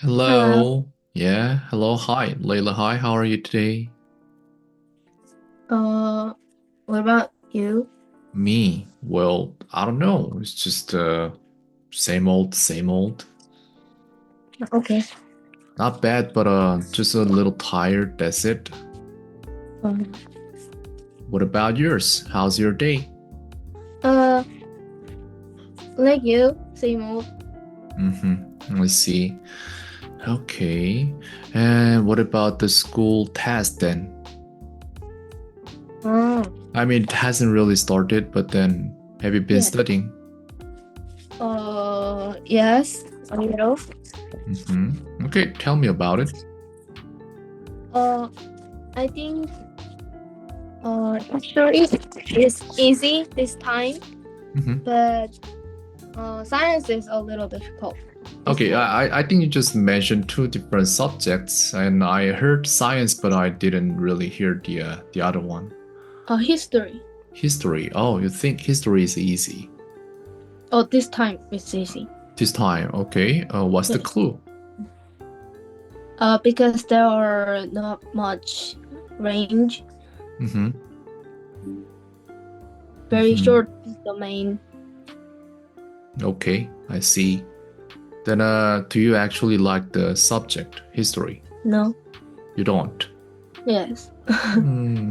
Hello. Hello. Yeah. Hello. Hi. Layla. Hi. How are you today? Uh, what about you? Me. Well, I don't know. It's just same old, same old. Okay. Not bad, but just a little tired. That's it. Um, What about yours? How's your day? uh, like you, same old. I see. Okay. And what about the school test then? Oh, I mean, it hasn't really started, but then have you been yeah. studying? Yes, a little. Okay, tell me about it. Uh, I think history is easy this time, Mhm. but science is a little difficult this Okay, time. I think you just mentioned two different subjects, and I heard science, but I didn't really hear the other one. History. History. Oh, you think history is easy Oh, this time it's easy. this time? Okay. What's the Yes. clue? Because there are not much range, Mm-hmm. very Mm-hmm. short domain. Okay, I see. Then, do you actually like the subject history? No. You don't. Yes.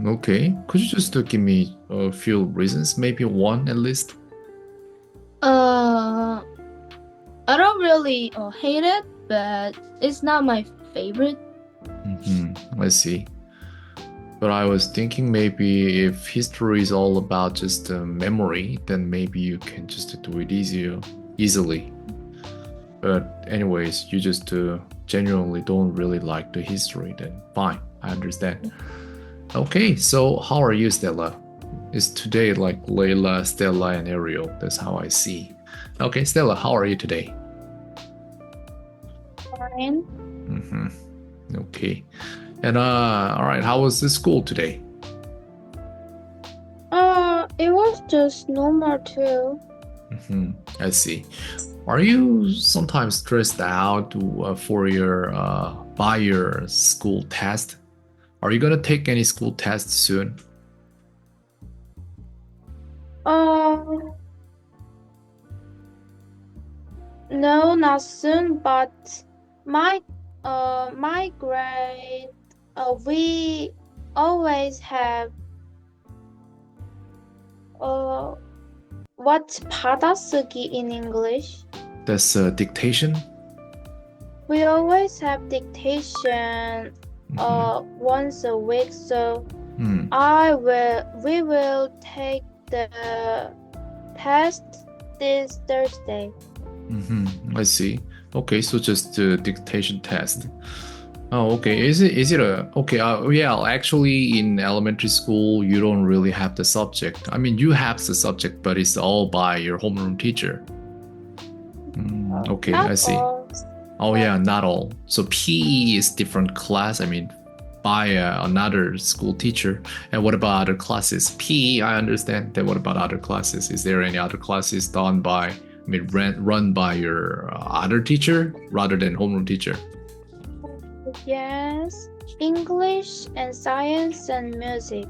Okay. Could you just give me a few reasons, maybe one at least? Uh, I don't really hate it, but it's not my favorite. I see. But I was thinking maybe if history is all about just memory, then maybe you can just do it easily. But anyways, you just genuinely don't really like the history, then fine, I understand. Okay, so how are you, Stella? Is today like Layla, Stella, and Ariel? That's how I see. Okay, Stella, how are you today? Fine. Mm-hmm. Okay. And all right, how was the school today? It was just normal too. I see. Are you sometimes stressed out for your by your school test? Are you gonna take any school tests soon? Uh, no, not soon, but my my grade, we always have uh what's 받아쓰기 in English? That's dictation. We always have dictation Mm-hmm. once a week, so Hmm. we will take the test this Thursday. I see. Okay, so just the dictation test. Oh, okay. Is it a okay? Yeah, actually, in elementary school, you don't really have the subject. I mean, you have the subject, but it's all by your homeroom teacher. Okay, Not I see. all, Oh but yeah, not all. So PE is different class. I mean, by another school teacher. And what about other classes? PE, I understand. Then what about other classes? Is there any other classes done by, I mean, run by your other teacher rather than homeroom teacher? yes, English and science and music.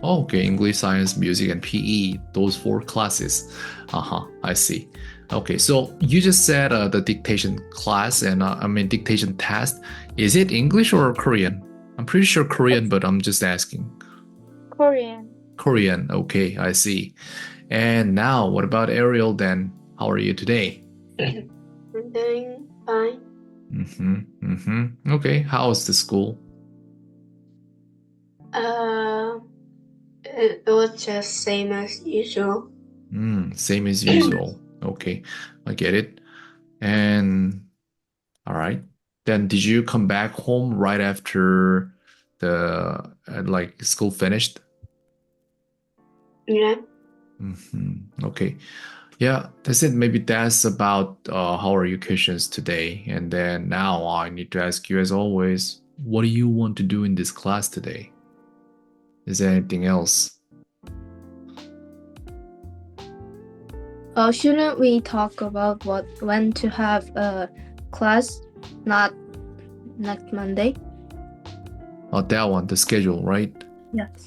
Oh, okay, English, science, music, and PE. Those four classes. I see. Okay, so you just said the dictation class and I mean dictation test. Is it English or Korean? I'm pretty sure Korean, It's but I'm just asking. Korean. Korean. Okay, I see. And now, what about Ariel then? How are you today? I'm doing fine. Okay, how's the school? Uh, it was just same as usual. Same as usual. Okay, I get it. And all right. Then did you come back home right after the like school finished? Yeah. Okay. Yeah, that's it. Maybe that's about how are your questions today. And then now I need to ask you as always, what do you want to do in this class today? Is there anything else? Shouldn't we talk about what when to have a class? not next Monday. Oh, that one, the schedule, right? Yes.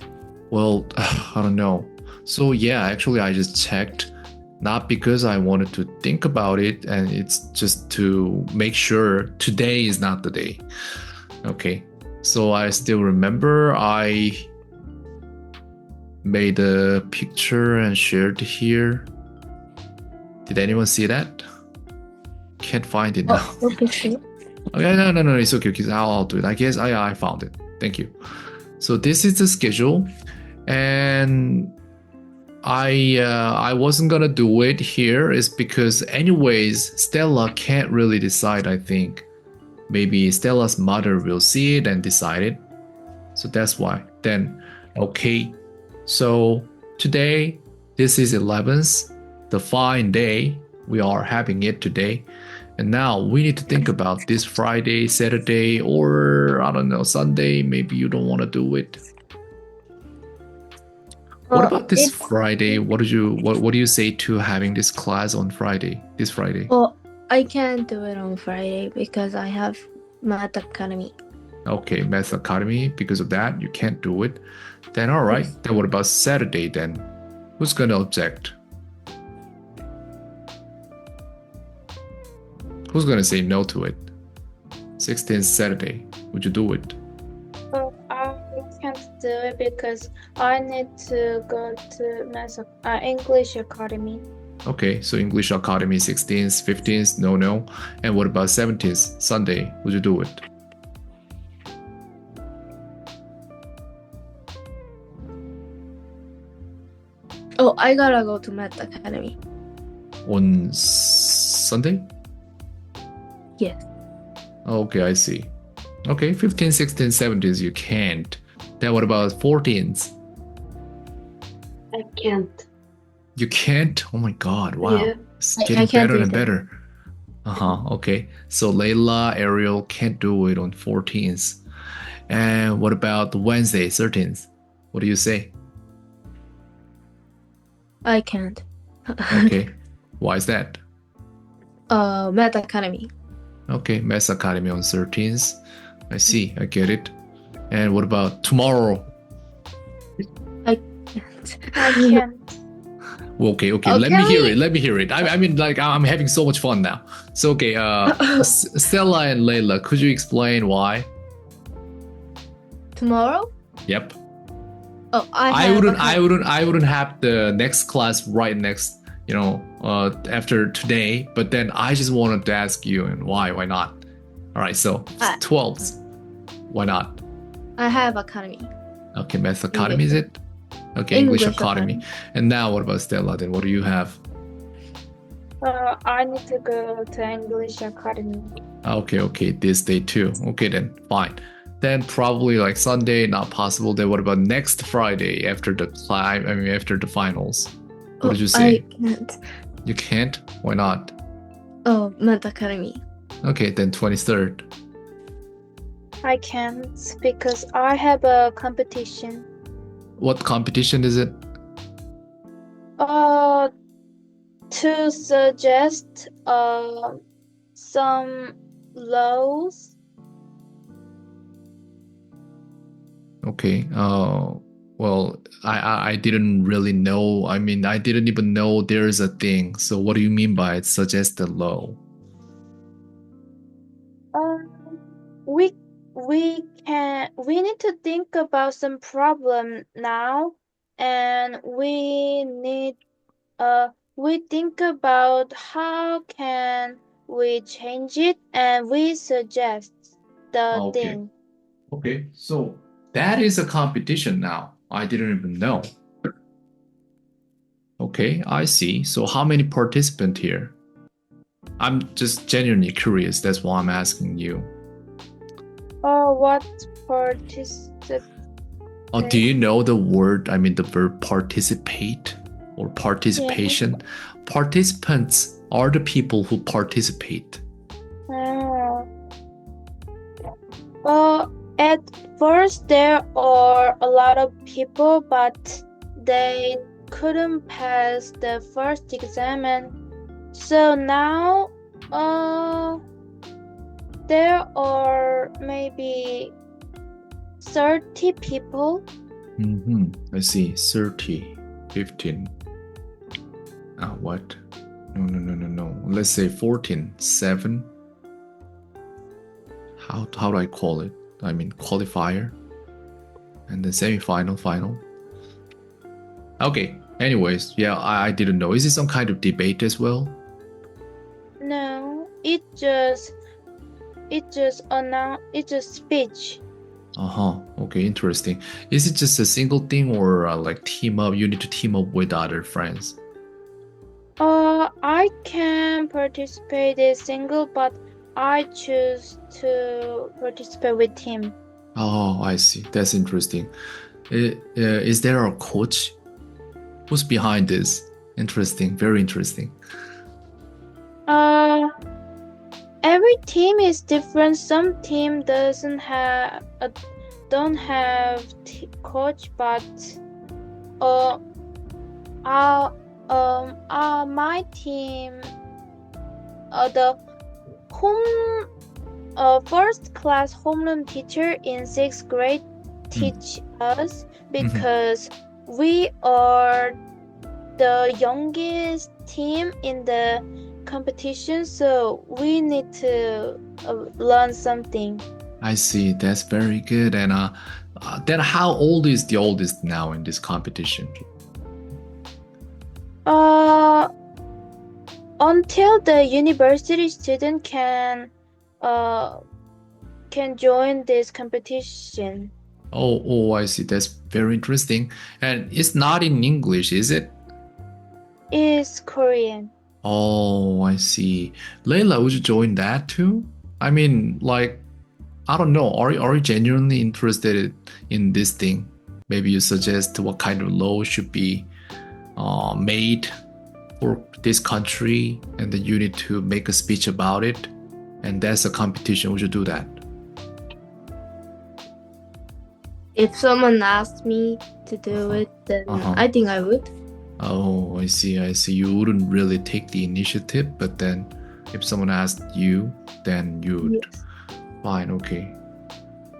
Well, I don't know. So yeah, actually I just checked, not because I wanted to think about it, and it's just to make sure today is not the day. Okay. So I still remember I made a picture and shared here. Did anyone see that? Can't find it now. Oh, okay, sure. Okay, no, it's okay. I'll do it. I guess I found it. Thank you. So this is the schedule, and I wasn't gonna do it here is because anyways Stella can't really decide. I think maybe Stella's mother will see it and decide it. So that's why. Then okay. So today this is 11th, the fine day. We are having it today. And now we need to think about this Friday, Saturday, or I don't know, Sunday. Maybe you don't want to do it. What about this Friday? What do you say to having this class on Friday? This Friday? Well, I can't do it on Friday because I have Math Academy. Okay, Math Academy. Because of that, you can't do it. Then all right. Then what about Saturday? Then who's gonna object? Who's gonna say no to it? 16th Saturday. Would you do it? I can't do it because I need to go to English Academy. Okay, so English Academy 16th, 15th, no. And what about 17th, Sunday? Would you do it? Oh, I gotta go to Math Academy. On Sunday? Yes. Okay, I see. Okay, 15th, 16th, 17th, you can't. Then what about 14th? I can't. You can't? Oh my god, wow. Yeah. It's I getting can't better and either. better. Okay. So Layla, Ariel can't do it on 14th. And what about Wednesday, 13th? What do you say? I can't. Okay. Why is that? Math Academy. Okay, Math Academy on 13th. I see, I get it. And what about tomorrow? I can't. I can't. Okay, let me hear it. I mean, like, I'm having so much fun now. So, okay, Stella and Layla, could you explain why? Tomorrow? Yep. Oh, I wouldn't have the next class right next, after today, but then I just wanted to ask you, and why not? All right, so 12th. Why not? I have Academy. Okay, Math Academy is it? Okay, English Academy. And now what about Stella then? What do you have? I need to go to English Academy. Okay, this day too. Okay then, fine. Then probably like Sunday, not possible. Then what about next Friday after the after the finals? What did you say? I can't. You can't? Why not? Oh, Math Academy. Okay, then 23rd. I can't because I have a competition. What competition is it? To suggest some laws. Okay. Well, I didn't really know. I mean, I didn't even know there's a thing. So what do you mean by it? Suggested law? We need to think about some problem now, and we think about how can we change it, and we suggest the thing. Okay, so that is a competition now. I didn't even know. Okay, I see. So how many participants here? I'm just genuinely curious. That's why I'm asking you. What participate? Oh, do you know the word? I mean, the verb participate or participation? Yeah. Participants are the people who participate. At first there are a lot of people, but they couldn't pass the first exam, and so now there are maybe 30 people. I see. 30, 15. What? No. Let's say 14, 7. How do I call it? I mean, qualifier. And then semi-final, final. Okay. Anyways, yeah, I didn't know. Is it some kind of debate as well? No, it's just speech. Okay, interesting. Is it just a single thing or like team up? You need to team up with other friends. I can participate as single, but I choose to participate with team. Oh, I see. That's interesting. Is there a coach? Who's behind this? Interesting. Very interesting. Every team is different. Some team don't have coach, but my team, the first class homeroom teacher in 6th grade teach us because we are the youngest team in the competition, so we need to learn something. I see. That's very good. And then how old is the oldest now in this competition? Until the university student can join this competition. Oh, I see. That's very interesting. And it's not in English, is it? It's Korean. Oh, I see. Layla, would you join that too? I mean, like, I don't know. Are you genuinely interested in this thing? Maybe you suggest what kind of law should be made for this country, and then you need to make a speech about it, and that's a competition. Would you do that? If someone asked me to do it, then I think I would. Oh, I see. You wouldn't really take the initiative, but then if someone asked you, then you'd. Yes. Fine, okay.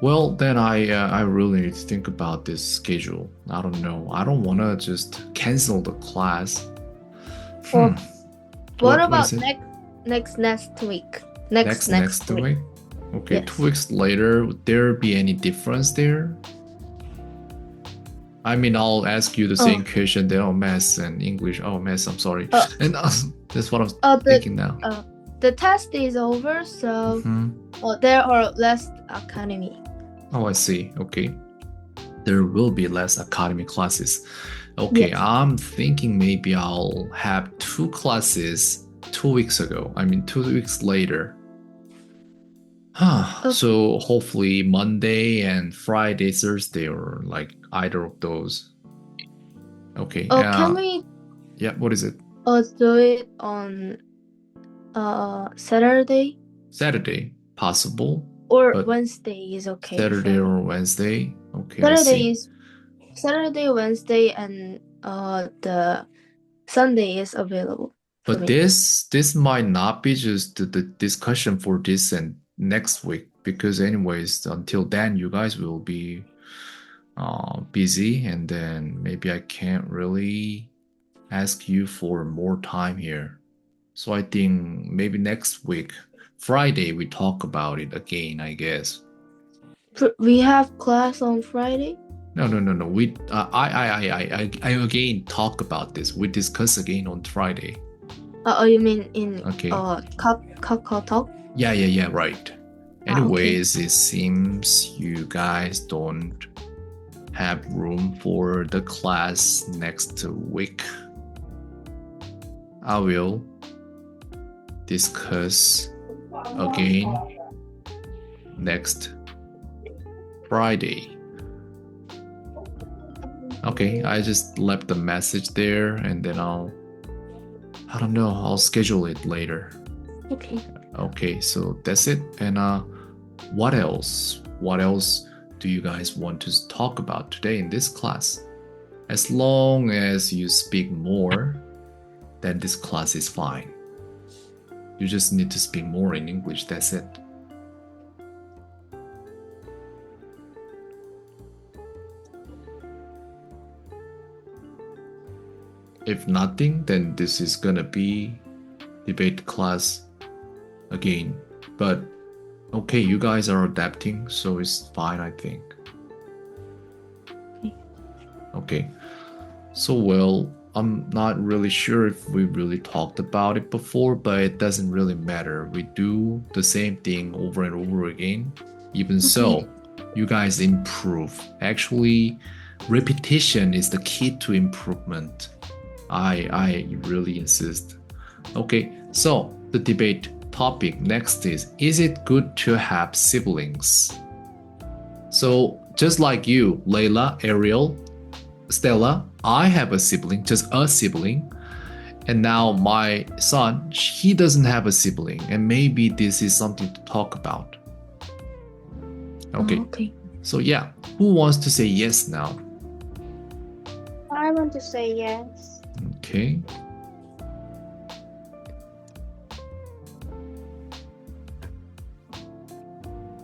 Well, then I really need to think about this schedule. I don't know. I don't want to just cancel the class. Well, what about is it? next week? Next week? Okay, Yes. 2 weeks later, would there be any difference there? I mean, I'll ask you the same question there on maths and English. Oh, maths, I'm sorry. And that's what I'm thinking now. The test is over, so there are less academy. Oh, I see. Okay. There will be less academy classes. Okay, Yes. I'm thinking maybe I'll have 2 classes 2 weeks ago. 2 weeks later. So hopefully Monday and Friday, Thursday, or like either of those. Okay. Can we Yeah, what is it? do it on Saturday Saturday, possible. or But Wednesday is okay. Saturday for me. or Wednesday. Okay, I see. Saturday, Wednesday, and the Sunday is available. for But me. this might not be just the discussion for this and next week, because anyways, until then you guys will be busy, and then maybe I can't really ask you for more time here. So I think maybe next week, Friday, we talk about it again, I guess. We have class on Friday. No. We I again talk about this. We discuss again on Friday. You mean in Okay. Kakao Talk? Yeah, right. Anyways, it seems you guys don't have room for the class next week. I will discuss again next Friday. Okay, I just left the message there, and then I'll schedule it later. Okay. Okay, so that's it. And what else? What else do you guys want to talk about today in this class? As long as you speak more, then this class is fine. You just need to speak more in English, that's it. If nothing, then this is gonna be debate class again. But okay, you guys are adapting, so it's fine, I think. Okay. So, well, I'm not really sure if we really talked about it before, but it doesn't really matter. We do the same thing over and over again. Even so, you guys improve. Actually, repetition is the key to improvement. I really insist. Okay, so the debate topic next is it good to have siblings? So, just like you, Layla, Ariel, Stella, I have a sibling, just a sibling. And now my son, he doesn't have a sibling. And maybe this is something to talk about. Okay. Okay. So yeah, who wants to say yes now? I want to say yes. Okay.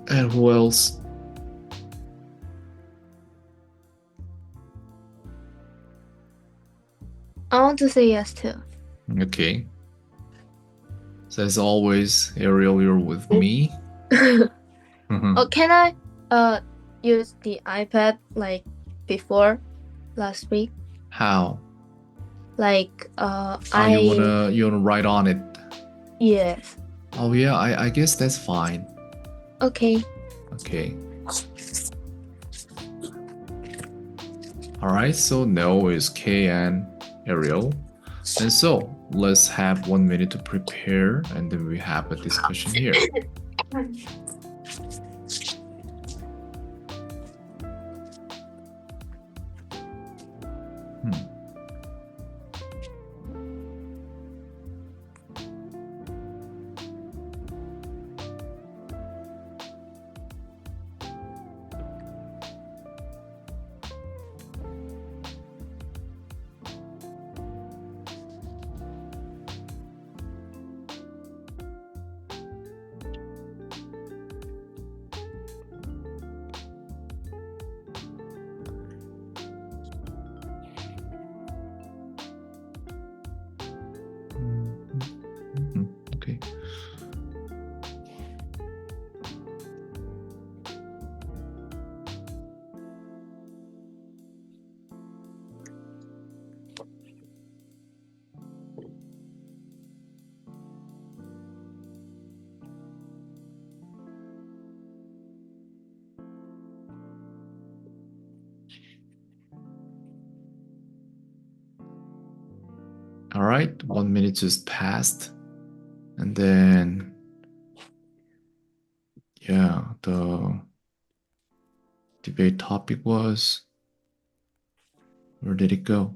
And who else? I want to say yes too. Okay. So as always, Ariel, you're with me. Mhm. Oh, can I use the iPad like before last week? How? Like You wanna write on it? yes. Oh yeah, I guess that's fine. Okay. Okay. Alright, so no is K and Ariel. And so let's have 1 minute to prepare and then we have a discussion here. Okay. All right, 1 minute just passed. And then, yeah, the debate topic was, where did it go?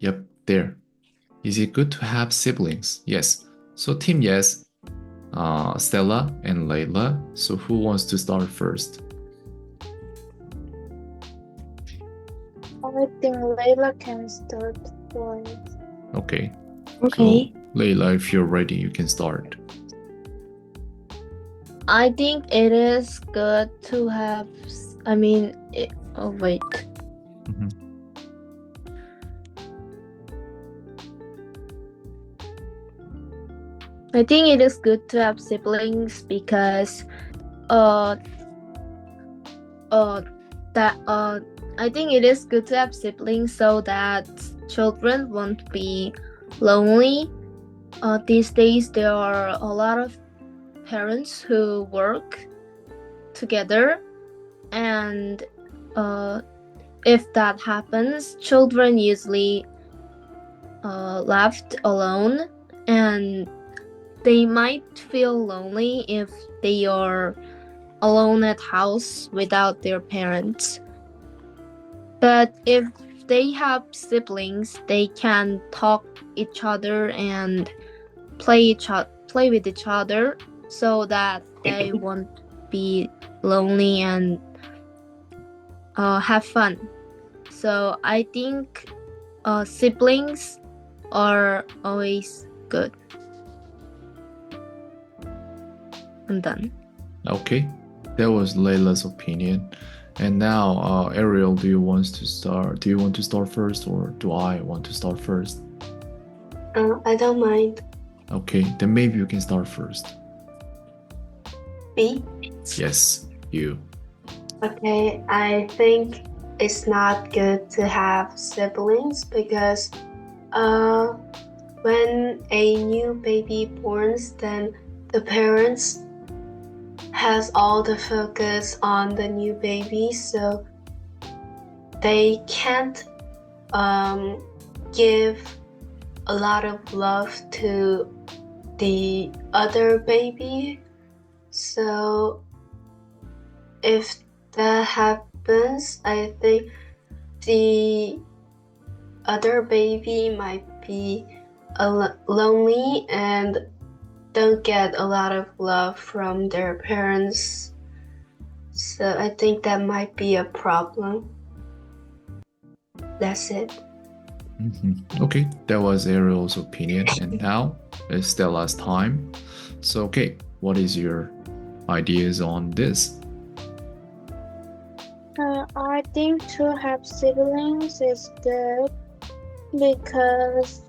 Yep, there. Is it good to have siblings? Yes. So team yes, Stella and Layla. So who wants to start first? I think Layla can start first. Okay. Okay. So Layla, if you're ready, you can start. I think it is good to have. Oh wait. Mhm. I think it is good to have siblings because, I think it is good to have siblings so that children won't be lonely. These days there are a lot of parents who work together, and if that happens, children usually left alone, and they might feel lonely if they are alone at house without their parents. But if they have siblings, they can talk each other and play with each other so that they won't be lonely and have fun. So I think siblings are always good. I'm done. Okay, that was Layla's opinion. And now, Ariel, do you want to start? Do you want to start first, or do I want to start first? I don't mind. Okay, then maybe you can start first. B. Yes, you. Okay, I think it's not good to have siblings because when a new baby borns, then the parents has all the focus on the new baby, so they can't give a lot of love to the other baby. So if that happens, I think the other baby might be lonely and don't get a lot of love from their parents. So I think that might be a problem. That's it. Okay, that was Ariel's opinion. And now it's Stella's time. So, okay, what is your ideas on this? I think to have siblings is good because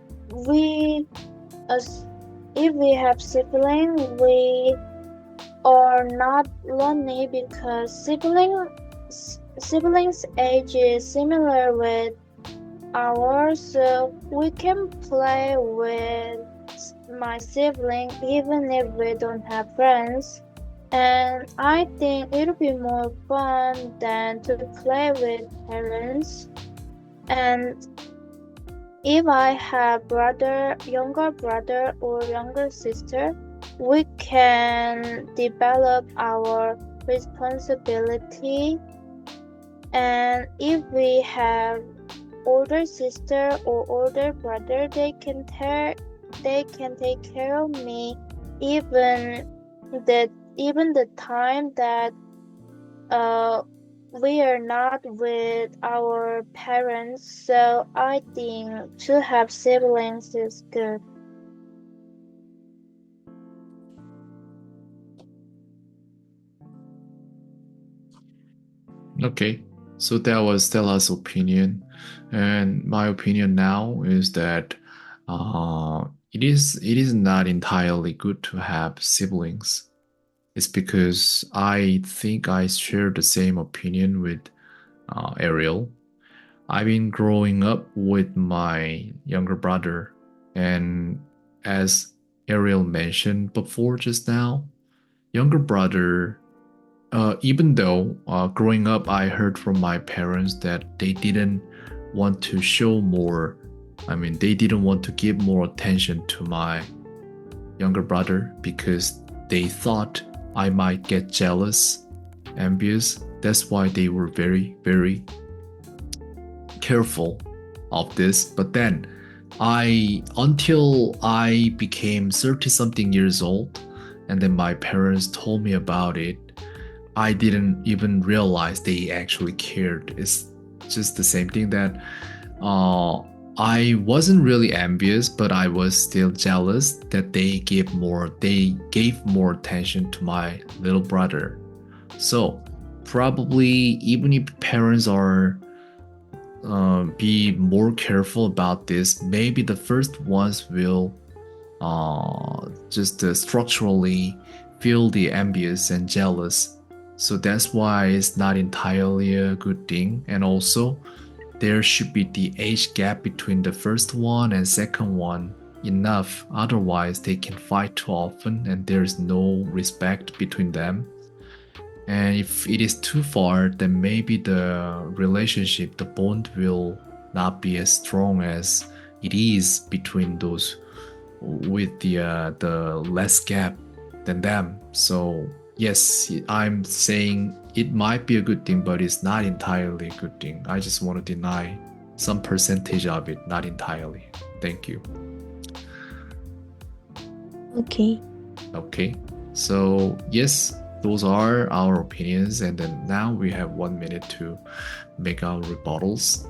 if we have siblings, we are not lonely because siblings' age is similar with ours, so we can play with my sibling even if we don't have friends. And I think it'll be more fun than to play with parents. And if I have younger brother or younger sister, we can develop our responsibility. And if we have older sister or older brother, they can take care of me even the time that we are not with our parents. So I think to have siblings is good. Okay, so that was Stella's opinion. And my opinion now is that it is not entirely good to have siblings. It's because I think I share the same opinion with Ariel. I've been growing up with my younger brother, and as Ariel mentioned before just now, younger brother, even though growing up I heard from my parents that they didn't want to show more, they didn't want to give more attention to my younger brother because they thought I might get jealous, envious. That's why they were very, very careful of this. But then until I became 30 something years old, and then my parents told me about it, I didn't even realize they actually cared. It's just the same thing that I wasn't really envious, but I was still jealous that they gave more attention to my little brother. So probably even if parents are be more careful about this, maybe the first ones will just structurally feel the envious and jealous. So that's why it's not entirely a good thing. And also, there should be the age gap between the first one and second one enough. Otherwise, they can fight too often and there's no respect between them. And if it is too far, then maybe the relationship, the bond will not be as strong as it is between those with the less gap than them. So yes, I'm saying it might be a good thing, but it's not entirely a good thing. I just want to deny some percentage of it, not entirely. Thank you. Okay. Okay, so yes, those are our opinions, and then now we have 1 minute to make our rebuttals.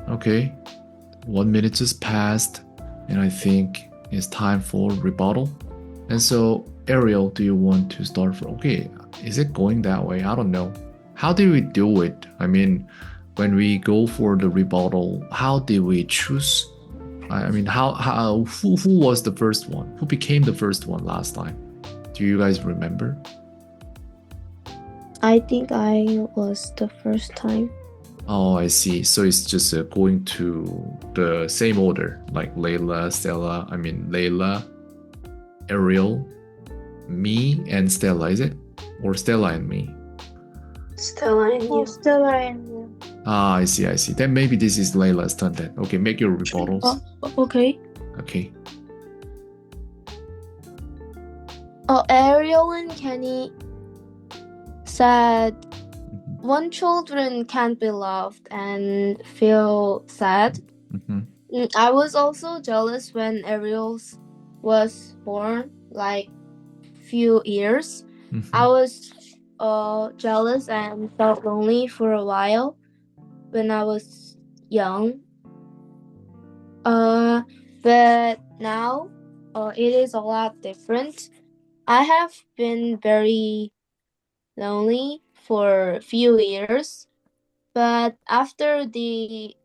Okay, 1 minute just passed, and I think it's time for rebuttal. And so, Ariel, do you want to start for? Okay, is it going that way? I don't know. How did we do it? I mean, when we go for the rebuttal, how did we choose? I mean, who was the first one? Who became the first one last time? Do you guys remember? I think I was the first time. Oh, I see. So it's just going to the same order, like Layla, Ariel, me, and Stella, is it? Or Stella and me? Stella and Oh, you. Stella and you. Ah, I see. Then maybe this is Layla's turn then. Okay, make your rebuttals. Okay. Okay. Ariel and Kenny said Mhm. one children can't be loved and feel sad. Mhm. I was also jealous when Ariel was born, like few years. Mhm. I was jealous and felt lonely for a while when I was young. But now it is a lot different. I have been very lonely for a few years, but after the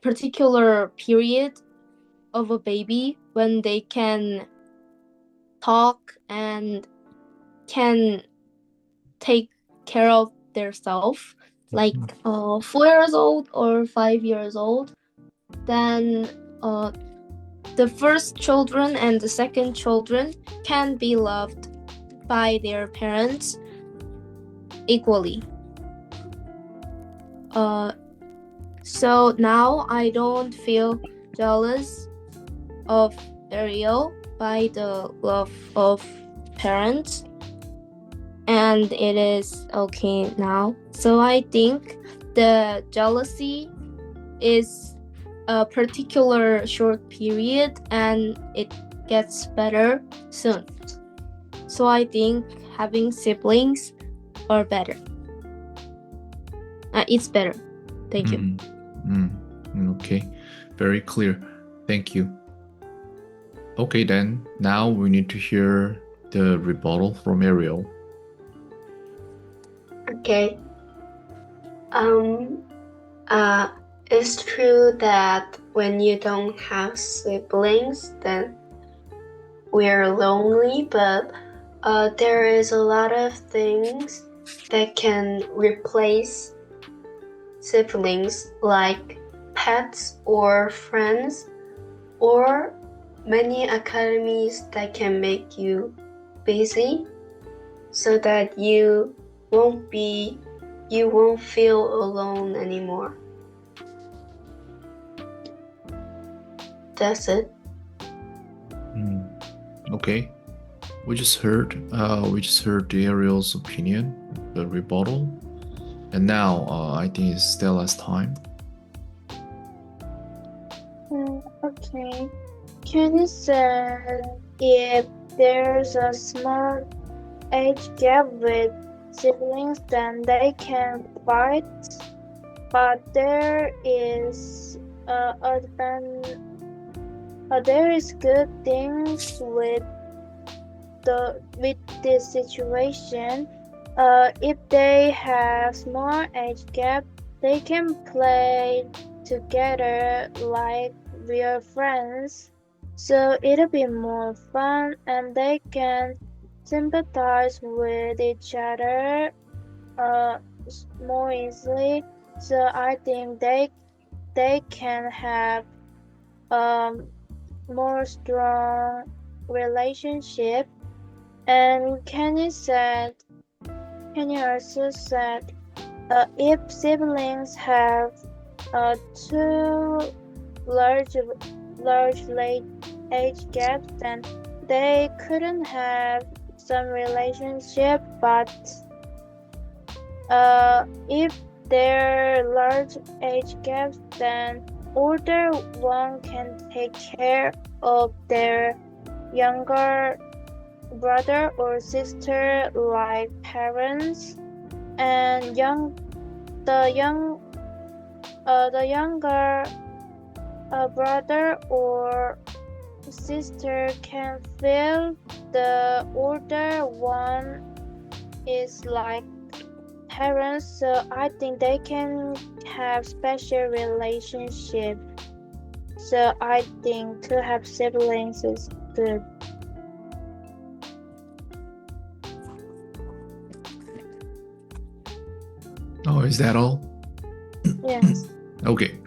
particular period of a baby when they can talk and can take care of themselves, like 4 years old or 5 years old, then the first children and the second children can be loved by their parents equally. So now I don't feel jealous of Ariel by the love of parents, and it is okay now. So I think the jealousy is a particular short period and it gets better soon. So I think having siblings are better. It's better. Thank you. Okay, very clear. Thank you. Okay, then now we need to hear the rebuttal from Ariel. Okay. It's true that when you don't have siblings, then we're lonely, but there is a lot of things that can replace siblings, like pets or friends, or many academies that can make you busy so that you won't feel alone anymore. That's it. Okay. We just heard the Ariel's opinion, the rebuttal. And now I think it's Stella's time. Okay. Kenny said if there's a small age gap with siblings, then they can fight. But there is good things with this situation. If they have small age gap, they can play together like real friends. So it'll be more fun and they can sympathize with each other more easily. So I think they can have more strong relationship. And Kenny also said if siblings have two large age gaps, then they couldn't have some relationship, but if they're large age gaps, then older one can take care of their younger brother or sister like parents, and the younger brother or sister can feel the older one is like parents, so I think they can have special relationship. So I think to have siblings is good. Oh, is that all? Yes. Okay.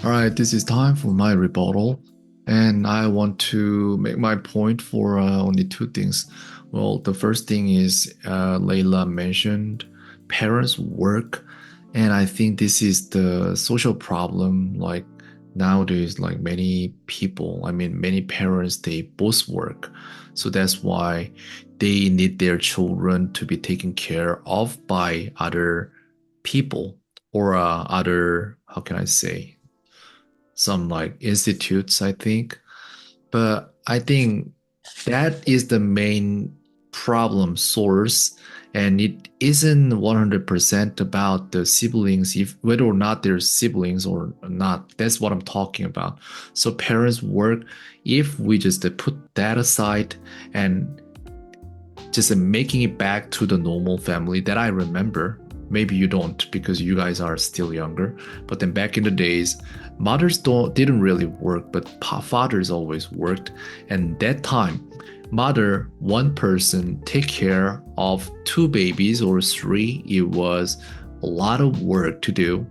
All right, this is time for my rebuttal. And I want to make my point for only two things. Well, the first thing is Layla mentioned parents work. And I think this is the social problem. Like nowadays, like many people, I mean, many parents, they both work. So that's why they need their children to be taken care of by other people or other, how can I say, some like institutes, I think. But I think that is the main problem source, and it isn't 100% about the siblings, if whether or not they're siblings or not. That's what I'm talking about. So parents work. If we just put that aside and just making it back to the normal family that I remember. Maybe you don't because you guys are still younger. But then back in the days, mothers didn't really work, but fathers always worked. And that time, mother, one person take care of two babies or three. It was a lot of work to do.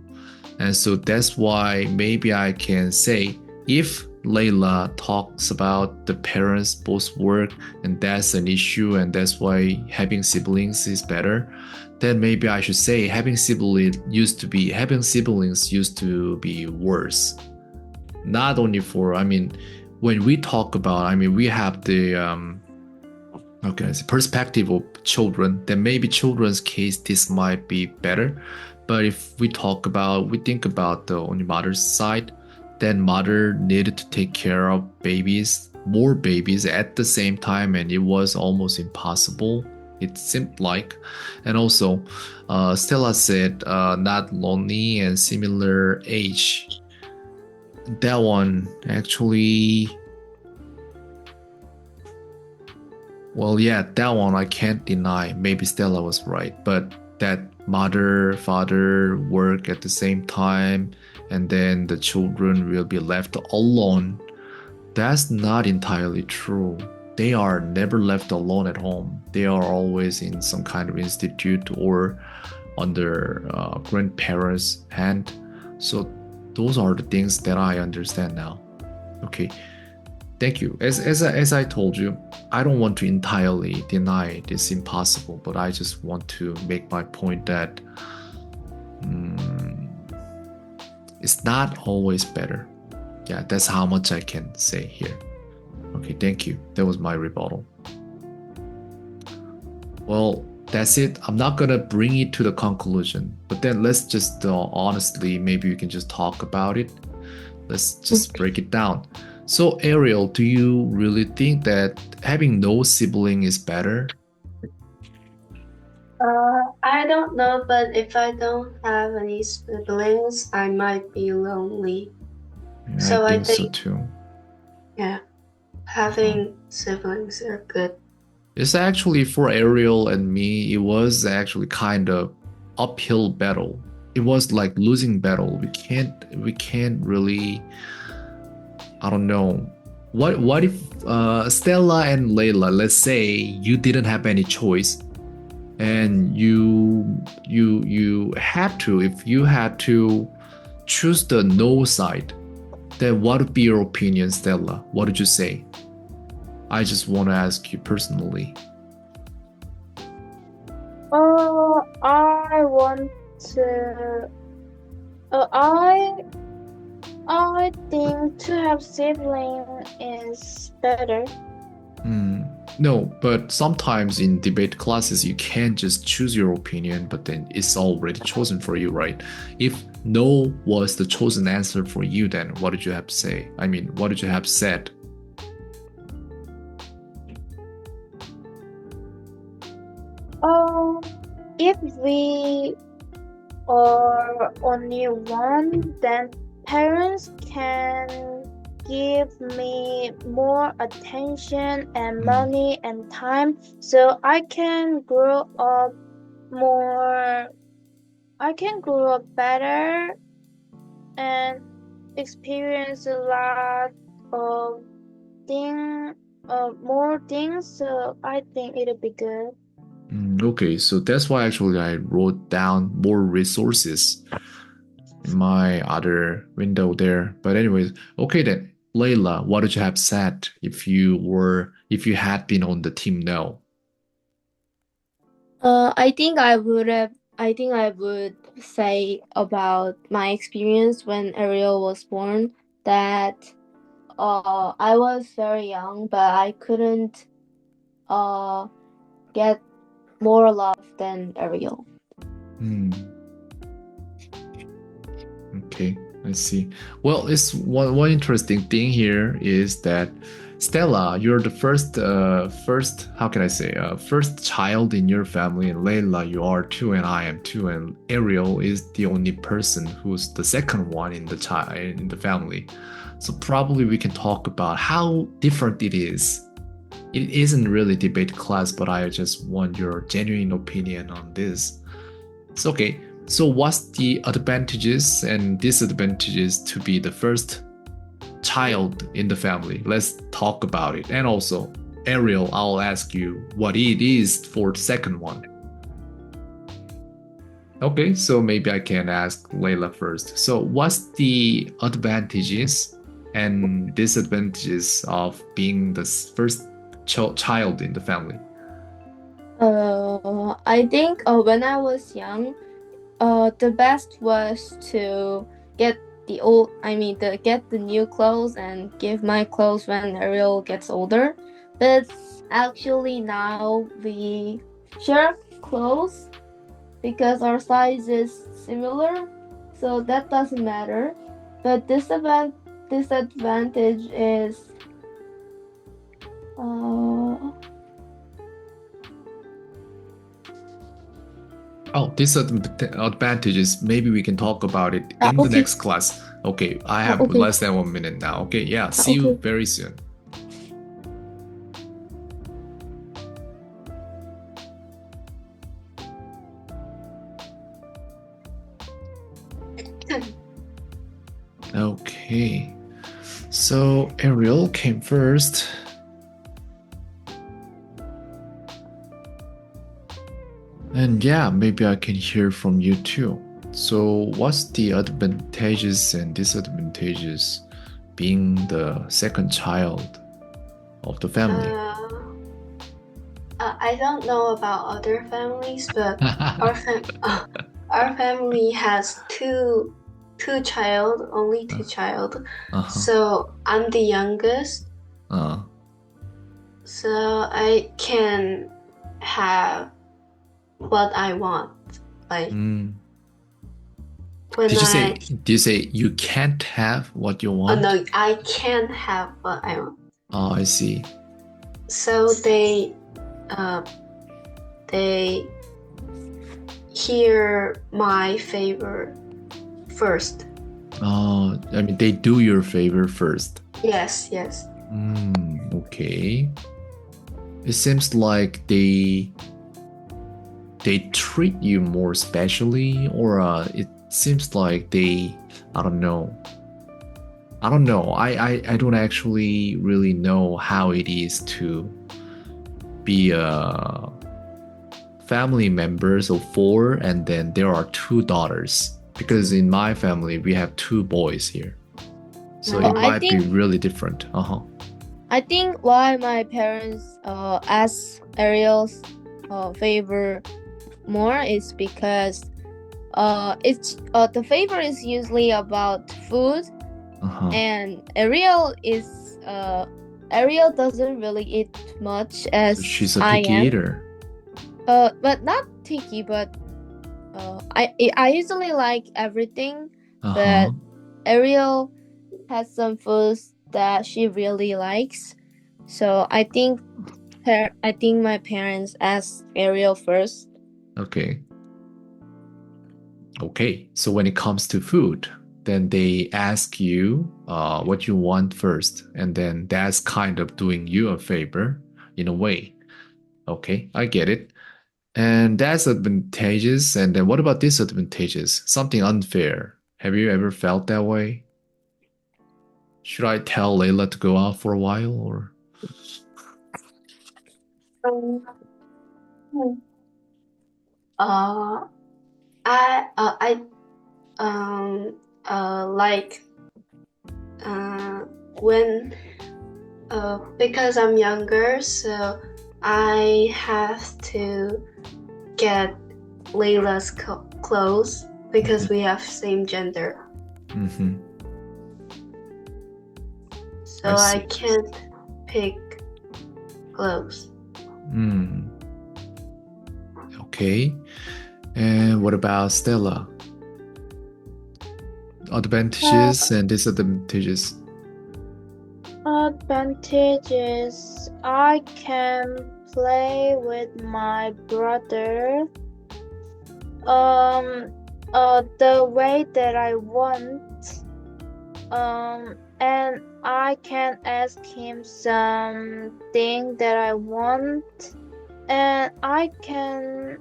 And so that's why maybe I can say if Layla talks about the parents both work and that's an issue and that's why having siblings is better, then maybe I should say having siblings used to be worse. Not only for, I mean, when we talk about, I mean, we have the perspective of children, then maybe children's case this might be better. But if we think about the only mother's side, then mother needed to take care of more babies at the same time, and it was almost impossible. It seemed like. And also, Stella said not lonely and similar age. That one actually, well, yeah, that one I can't deny. Maybe Stella was right, but that mother, father work at the same time, and then the children will be left alone. That's not entirely true. They are never left alone at home. They are always in some kind of institute or under grandparents' hand. So those are the things that I understand now. Okay, thank you. As I told you, I don't want to entirely deny it's impossible, but I just want to make my point that it's not always better. Yeah, that's how much I can say here. Okay, thank you. That was my rebuttal. Well, that's it. I'm not gonna bring it to the conclusion, but then let's just honestly, maybe we can just talk about it. Let's just break it down. So, Ariel, do you really think that having no sibling is better? I don't know, but if I don't have any siblings, I might be lonely. Yeah, So I I think so think- too. Yeah, having siblings are good. It's actually for Ariel and me, it was actually kind of uphill battle. It was like losing battle. We can't really, I don't know. What if Stella and Layla, let's say you didn't have any choice and you had to, if you had to choose the no side, then what would be your opinion, Stella? What did you say? I just want to ask you personally. I want to. I think to have sibling is better. No, but sometimes in debate classes, you can't just choose your opinion, but then it's already chosen for you, right? If no was the chosen answer for you, then what did you have to say? I mean, what did you have said? Oh, if we are only one, then parents can give me more attention and money and time so more I can grow up better and experience a lot of more things. So I think it'll be good. Okay, so that's why actually I wrote down more resources in my other window there. But anyways, okay then. Layla, what would you have said if you had been on the team no? I think I would say about my experience when Ariel was born that I was very young, but I couldn't get more love than Ariel. Hmm. Okay, I see. Well, it's one interesting thing here is that Stella, you're the first how can I say first child in your family, and Layla, you are too, and I am too, and Ariel is the only person who's the second one in the child in the family. So probably we can talk about how different it is. It isn't really debate class, but I just want your genuine opinion on this. It's okay. So, what's the advantages and disadvantages to be the first child in the family? Let's talk about it. And also, Ariel, I'll ask you what it is for the second one. Okay, so maybe I can ask Layla first. So, what's the advantages and disadvantages of being the first child in the family? I think when I was young, the best was to get get the new clothes and give my clothes when Ariel gets older. But actually now we share clothes because our size is similar, so that doesn't matter. But disadvantage is Oh, disadvantages. Maybe we can talk about it in the okay. next class. Okay, I have Okay. less than 1 minute now. Okay, yeah, see you Okay. very soon. Okay, so Ariel came first. And yeah, maybe I can hear from you too. So, what's the advantages and disadvantages being the second child of the family? I don't know about other families, but our family has only two child. Uh-huh. So I'm the youngest. So I can have what I want. Like when Did you say you can't have what you want? Oh no, I can have what I want. Oh, I see. So they hear my favor first. Oh, I mean, they do your favor first. Yes. Okay. It seems like they treat you more specially, or it seems like I don't know. I don't actually really know how it is to be a family members of 4, and then there are 2 daughters. Because in my family we have 2 boys here, so it might be really different. I think why my parents ask Ariel's favor more is because it's the favor is usually about food, and Ariel doesn't really eat much as so she's a picky eater. But not picky, but I usually like everything, but Ariel has some foods that she really likes. So I think I think my parents asked Ariel first. Okay. Okay. So when it comes to food, then they ask you what you want first, and then that's kind of doing you a favor in a way. Okay, I get it. And that's advantageous. And then what about disadvantages? Something unfair. Have you ever felt that way? Should I tell Layla to go out for a while or? Um, hmm, Uh, I like when because I'm younger, so I have to get Layla's clothes because we have same gender. Mm-hmm. So I I see. can't pick clothes. Mm. Okay. And what about Stella? Advantages and disadvantages. advantages. I can play with my brother. The way that I want. And I can ask him something that I want, and I can.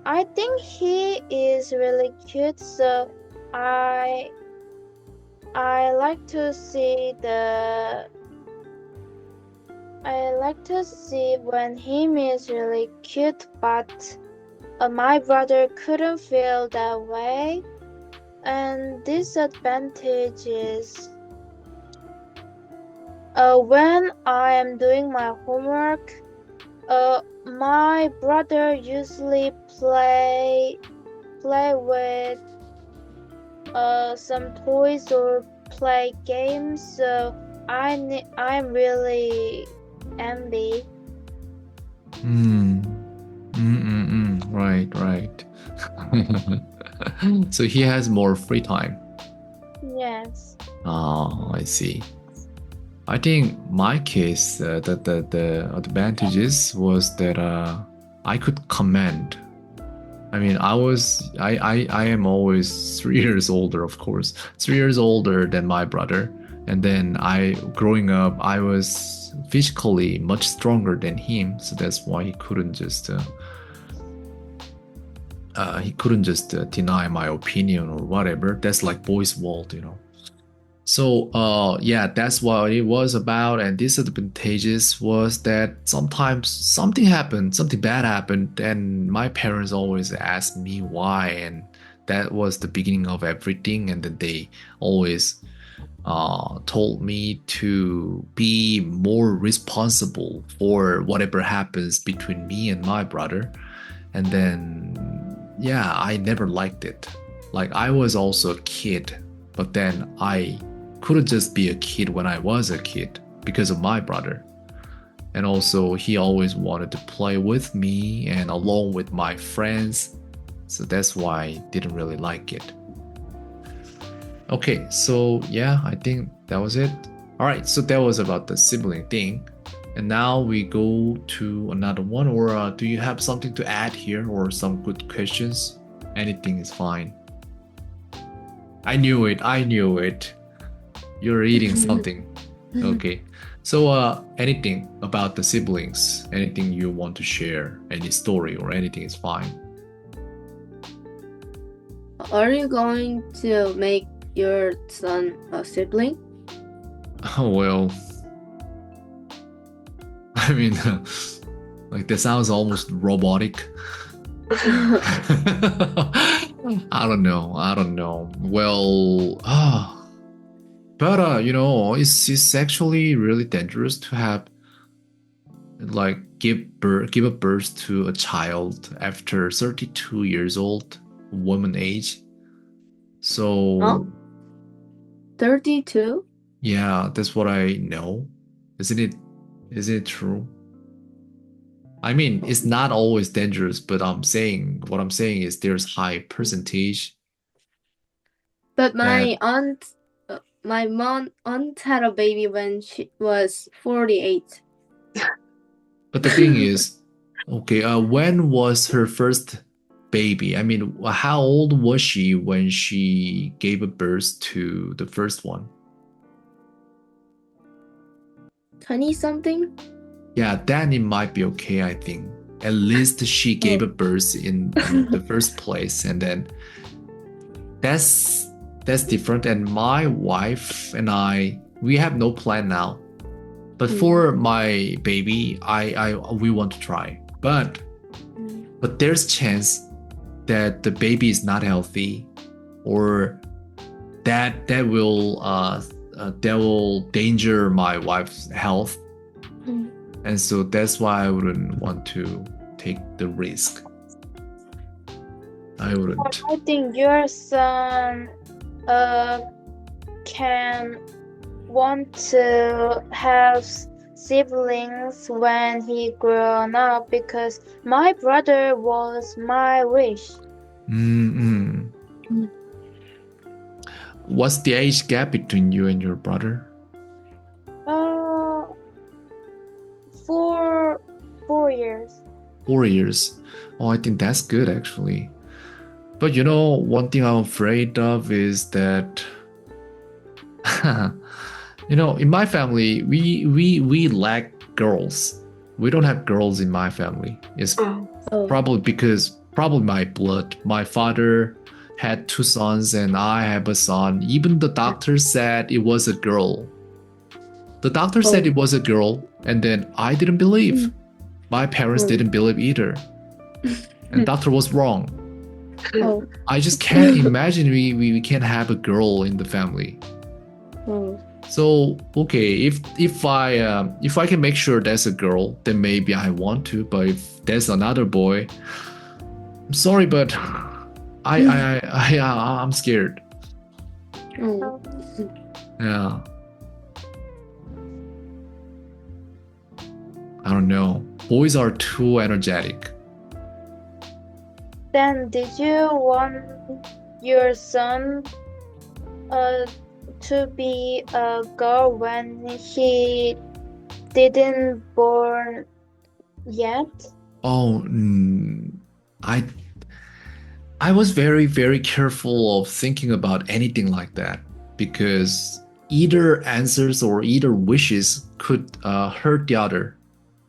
I think he is really cute, so I I like to see the. I like to see when him is really cute, but my brother couldn't feel that way. And disadvantage is when I am doing my homework, my brother usually play with some toys or play games, so I'm really envy. Mm. Mm-mm-mm. Right, right. So he has more free time. Yes. Oh, I see. I think my case, the advantages was that I could command. I mean, I am always 3 years older, of course, 3 years older than my brother. And then growing up, I was physically much stronger than him, so that's why he couldn't just deny my opinion or whatever. That's like boys' world, you know. So yeah, that's what it was about. And disadvantages was that sometimes something bad happened, and my parents always asked me why, and that was the beginning of everything. And then they always told me to be more responsible for whatever happens between me and my brother. And then yeah, I never liked it. Like I was also a kid, but then I couldn't just be a kid when I was a kid because of my brother. And also, he always wanted to play with me and along with my friends. So that's why I didn't really like it. Okay, so yeah, I think that was it. All right, so that was about the sibling thing. And now we go to another one, or do you have something to add here or some good questions? Anything is fine. I knew it. I knew it. You're eating something. Okay. So anything about the siblings, anything you want to share, any story or anything is fine. Are you going to make your son a sibling? Oh, well, I mean, like that sounds almost robotic. I don't know. I don't know. Well, but you know, it's actually really dangerous to have like give a birth to a child after 32 years old, woman age. So Oh, 32? yeah, that's what I know. Isn't it? Is it true? I mean, it's not always dangerous, but what I'm saying is there's high percentage. But my aunt my mom aunt had a baby when she was 48. But the thing is, okay, when was her first baby? I mean, how old was she when she gave a birth to the first one? 20 something? Yeah, then it might be okay, I think. At least she gave a birth in the first place, and then that's different. And my wife and I, we have no plan now. But for my baby, we want to try. But there's chance that the baby is not healthy, or that will danger my wife's health. And so that's why I wouldn't want to take the risk. I wouldn't. I think your son can want to have siblings when he grown up, because my brother was my wish. What's the age gap between you and your brother? 4 years. 4 years. Oh, I think that's good actually. But you know, one thing I'm afraid of is that you know, in my family, we lack girls. We don't have girls in my family. It's probably because my blood. My father had 2 sons and I have a son. Even the doctor said it was a girl. The doctor said it was a girl, and then I didn't believe. My parents didn't believe either. And doctor was wrong. I just can't imagine we can't have a girl in the family. So okay, if I can make sure that's a girl, then maybe I want to. But if there's another boy, I'm sorry, but I'm scared. Yeah. I don't know. Boys are too energetic. Then did you want your son to be a girl when he didn't born yet? Oh, I was very, very careful of thinking about anything like that, because either answers or either wishes could hurt the other.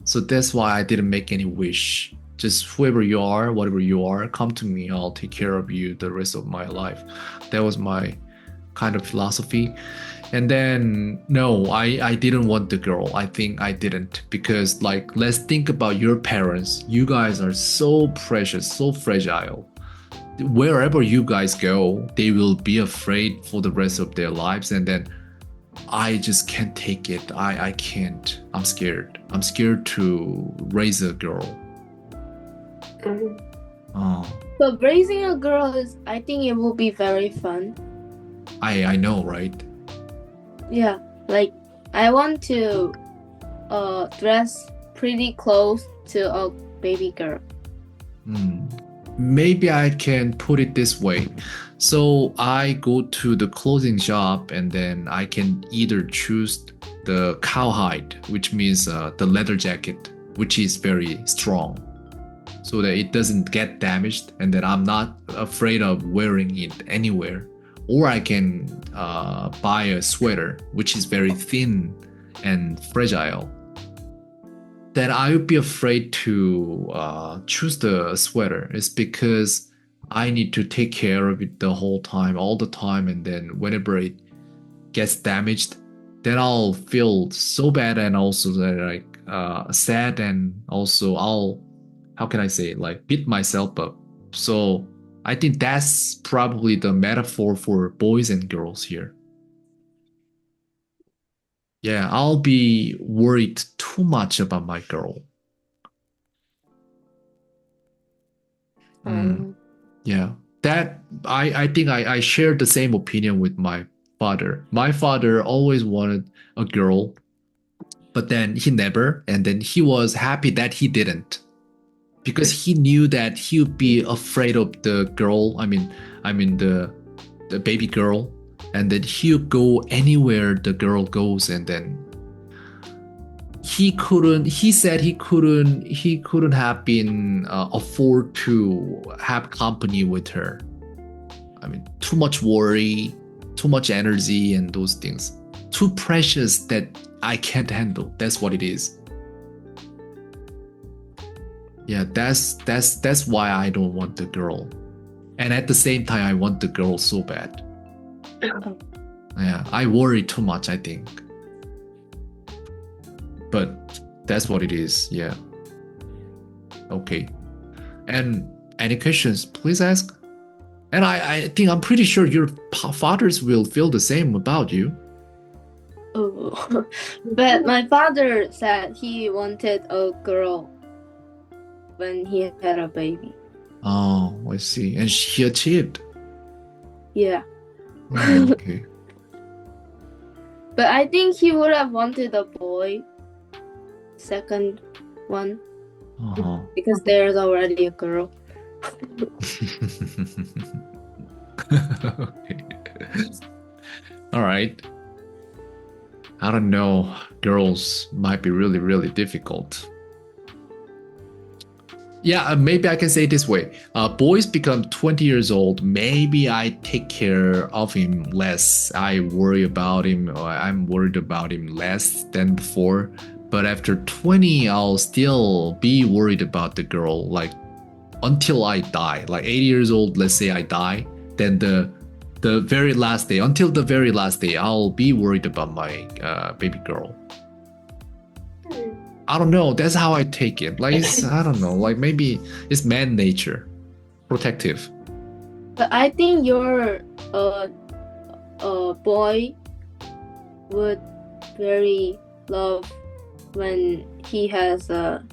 So that's why I didn't make any wish. Just whoever you are, whatever you are, come to me. I'll take care of you the rest of my life. That was my kind of philosophy. And then, no, I didn't want the girl. I think I didn't. Because, like, let's think about your parents. You guys are so precious, so fragile. Wherever you guys go, they will be afraid for the rest of their lives. And then I just can't take it. I can't. I'm scared. I'm scared to raise a girl. Oh. But raising a girl I think it will be very fun. I know, right? Yeah, like I want to dress pretty close to a baby girl. Maybe I can put it this way. So I go to the clothing shop and then I can either choose the cowhide, which means the leather jacket, which is very strong, so that it doesn't get damaged and that I'm not afraid of wearing it anywhere. Or I can buy a sweater, which is very thin and fragile. Then I would be afraid to choose the sweater. It's because I need to take care of it the whole time, all the time. And then whenever it gets damaged, then I'll feel so bad, and also like sad, and also I'll, how can I say it, like beat myself up. So I think that's probably the metaphor for boys and girls here. Yeah, I'll be worried too much about my girl. Yeah, that I think I share the same opinion with my father. My father always wanted a girl, but then he never, and then he was happy that he didn't, because he knew that he would be afraid of the girl. I mean the baby girl, and then he'll go anywhere the girl goes, and then he said he couldn't have been afford to have company with her. I mean, too much worry, too much energy, and those things. Too precious that I can't handle. That's what it is. Yeah, that's why I don't want the girl. And at the same time, I want the girl so bad. Yeah, I worry too much, I think. But that's what it is, yeah. Okay. And any questions, please ask. And I think I'm pretty sure your fathers will feel the same about you. Oh. But my father said he wanted a girl when he had a baby. Oh, I see. And he achieved. Yeah. Oh, okay. But I think he would have wanted a boy. Second one. Uh-huh. Because there's already a girl. Okay. All right. I don't know. Girls might be really, really difficult. Yeah, maybe I can say it this way. Boys become 20 years old. Maybe I take care of him less. I worry about him, or I'm worried about him less than before. But after 20, I'll still be worried about the girl, like until I die. Like 80 years old, let's say I die, then the very last day, until the very last day, I'll be worried about my baby girl. I don't know. That's how I take it. Like, I don't know. Like, maybe it's man nature, protective. But I think your boy would very love when he has a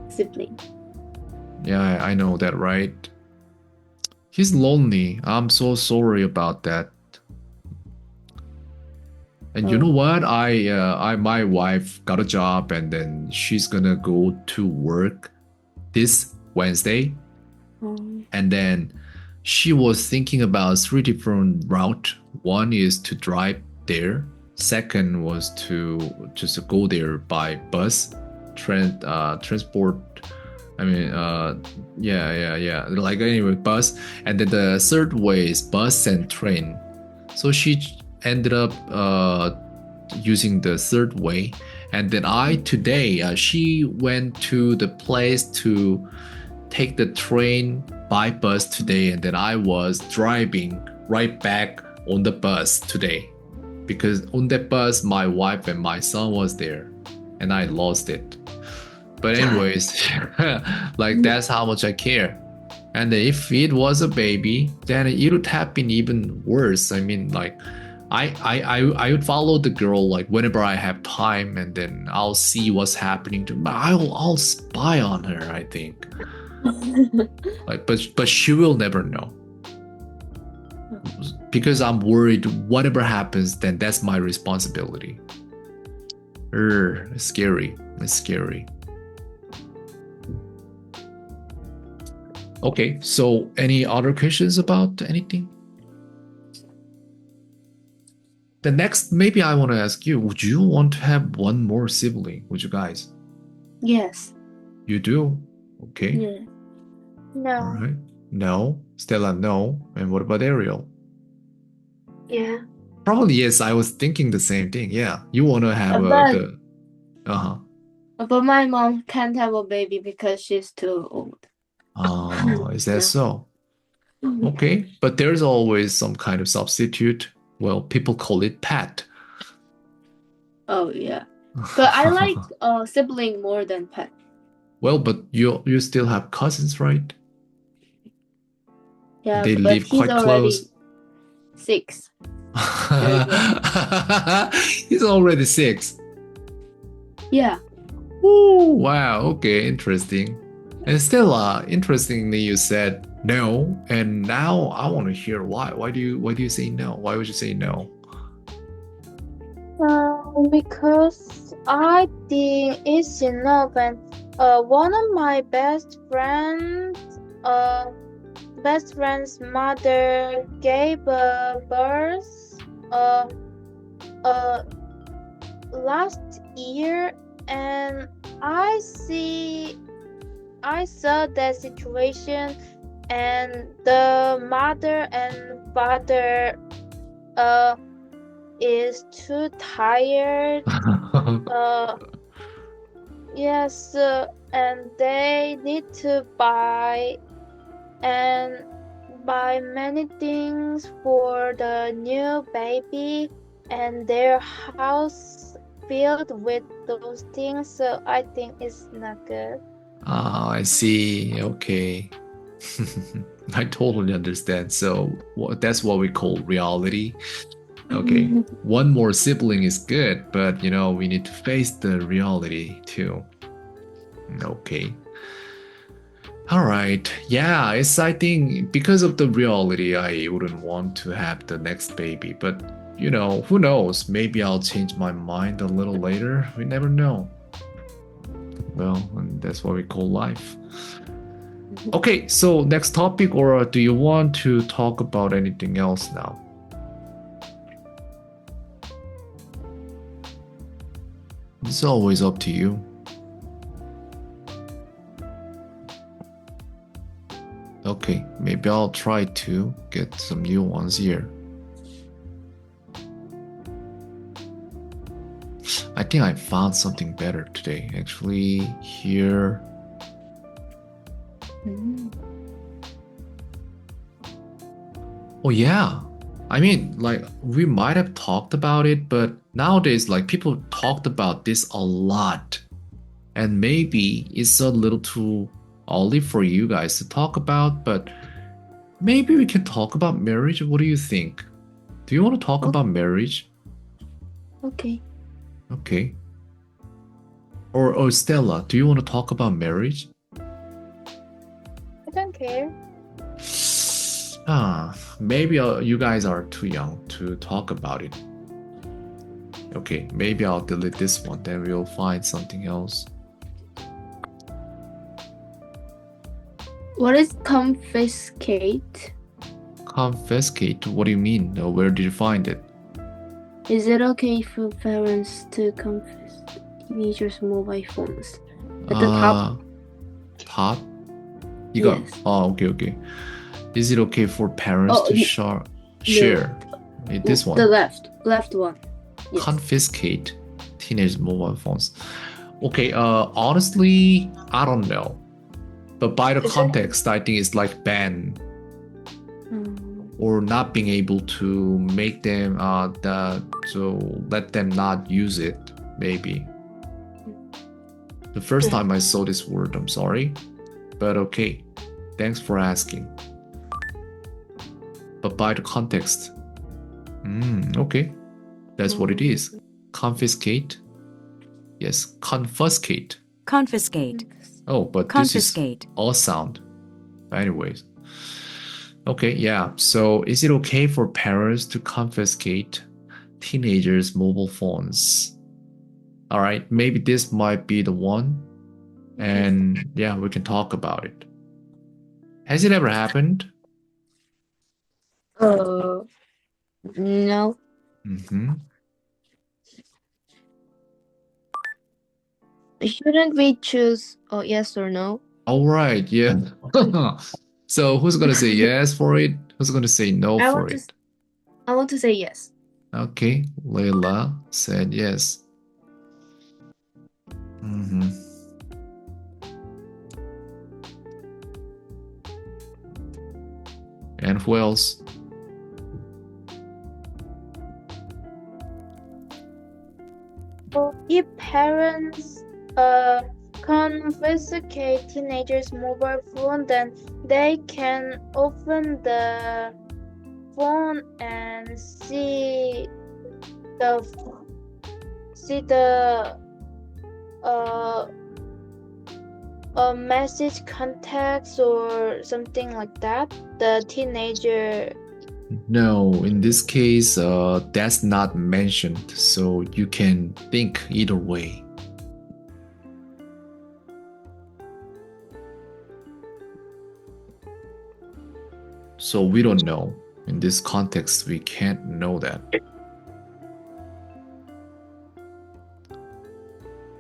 sibling. Yeah, I know that, right? He's lonely. I'm so sorry about that. And you know what? My wife got a job, and then she's gonna go to work this Wednesday. And then she was thinking about 3 different routes. One is to drive there. Second was to just go there by bus, transport. I mean, yeah. Like anyway, bus. And then the third way is bus and train. So she ended up using the third way. And then today, she went to the place to take the train by bus today. And then I was driving right back on the bus today. Because on that bus, my wife and my son was there. And I lost it. But anyways, like that's how much I care. And if it was a baby, then it would have been even worse. I mean, like, I would follow the girl like whenever I have time, and then I'll see what's happening to. I'll spy on her, I think. Like, but she will never know. Because I'm worried whatever happens, then that's my responsibility. It's scary. It's scary. Okay, so any other questions about anything? The next, maybe I want to ask you, would you want to have one more sibling? Would you guys? Yes. You do? Okay. Yeah. No. All right. No. Stella, no. And what about Ariel? Yeah. Probably yes. I was thinking the same thing. Yeah. You want to have But- Uh-huh. But my mom can't have a baby because she's too old. Oh, is that Yeah. so? Okay. But there's always some kind of substitute. Well, people call it pet. Oh yeah. But I like a sibling more than pet. Well, but you still have cousins, right? Yeah, They but live he's quite already close. 6. He's already 6. Yeah. Ooh, wow. Okay, interesting. And still, interestingly, you said no, and now I want to hear why. Why do you say no? Why would you say no? Because I think it's enough, and one of my best friends best friend's mother gave birth uh, uh, last year, and I saw that situation, and the mother and father uh is too tired. Yes, and they need to buy many things for the new baby, and their house filled with those things. So I think it's not good. Ah, I see. Okay. I totally understand. So that's what we call reality. Okay. One more sibling is good, but we need to face the reality too. Okay. All right. Yeah, I think because of the reality, I wouldn't want to have the next baby. But, who knows? Maybe I'll change my mind a little later. We never know. Well, and that's what we call life. Okay, so next topic, or do you want to talk about anything else now? It's always up to you. Okay, maybe I'll try to get some new ones here. I think I found something better today. Actually, here. Oh yeah. I mean, like, we might have talked about it, but nowadays, like, people talked about this a lot. And maybe it's a little too early for you guys to talk about, but maybe we can talk about marriage. What do you think? Do you want to talk about marriage? Okay. Okay. Or Stella, do you want to talk about marriage? I don't care. Maybe you guys are too young to talk about it. Okay, maybe I'll delete this one, then we'll find something else. What is confiscate? Confiscate? What do you mean? Where did you find it? Is it okay for parents to confiscate teenagers' mobile phones? At the top. Top? You Yes. got. Oh, okay. Is it okay for parents to share? This one. The left one. Yes. Confiscate teenage mobile phones. Okay, honestly, I don't know. But by the context, I think it's like ban or not being able to make them so let them not use it, maybe. The first time I saw this word, I'm sorry. But okay, thanks for asking. But by the context, okay, that's what it is. Confiscate. Yes, confiscate. Confiscate. Oh, but Confiscate. this is all sound. Anyways. Okay, yeah. So is it okay for parents to confiscate teenagers' mobile phones? All right, maybe this might be the one. And yeah, we can talk about it. Has it ever happened? No. Mm-hmm. Shouldn't we choose yes or no? All right, yeah. So who's gonna say yes for it? Who's gonna say no for it? I want to say yes. Okay, Layla said yes. Mm-hmm. And who else? If parents confiscate teenagers' mobile phone, then they can open the phone and see the message contacts or something like that. The teenager. No, in this case, that's not mentioned, so you can think either way. So we don't know. In this context, we can't know that.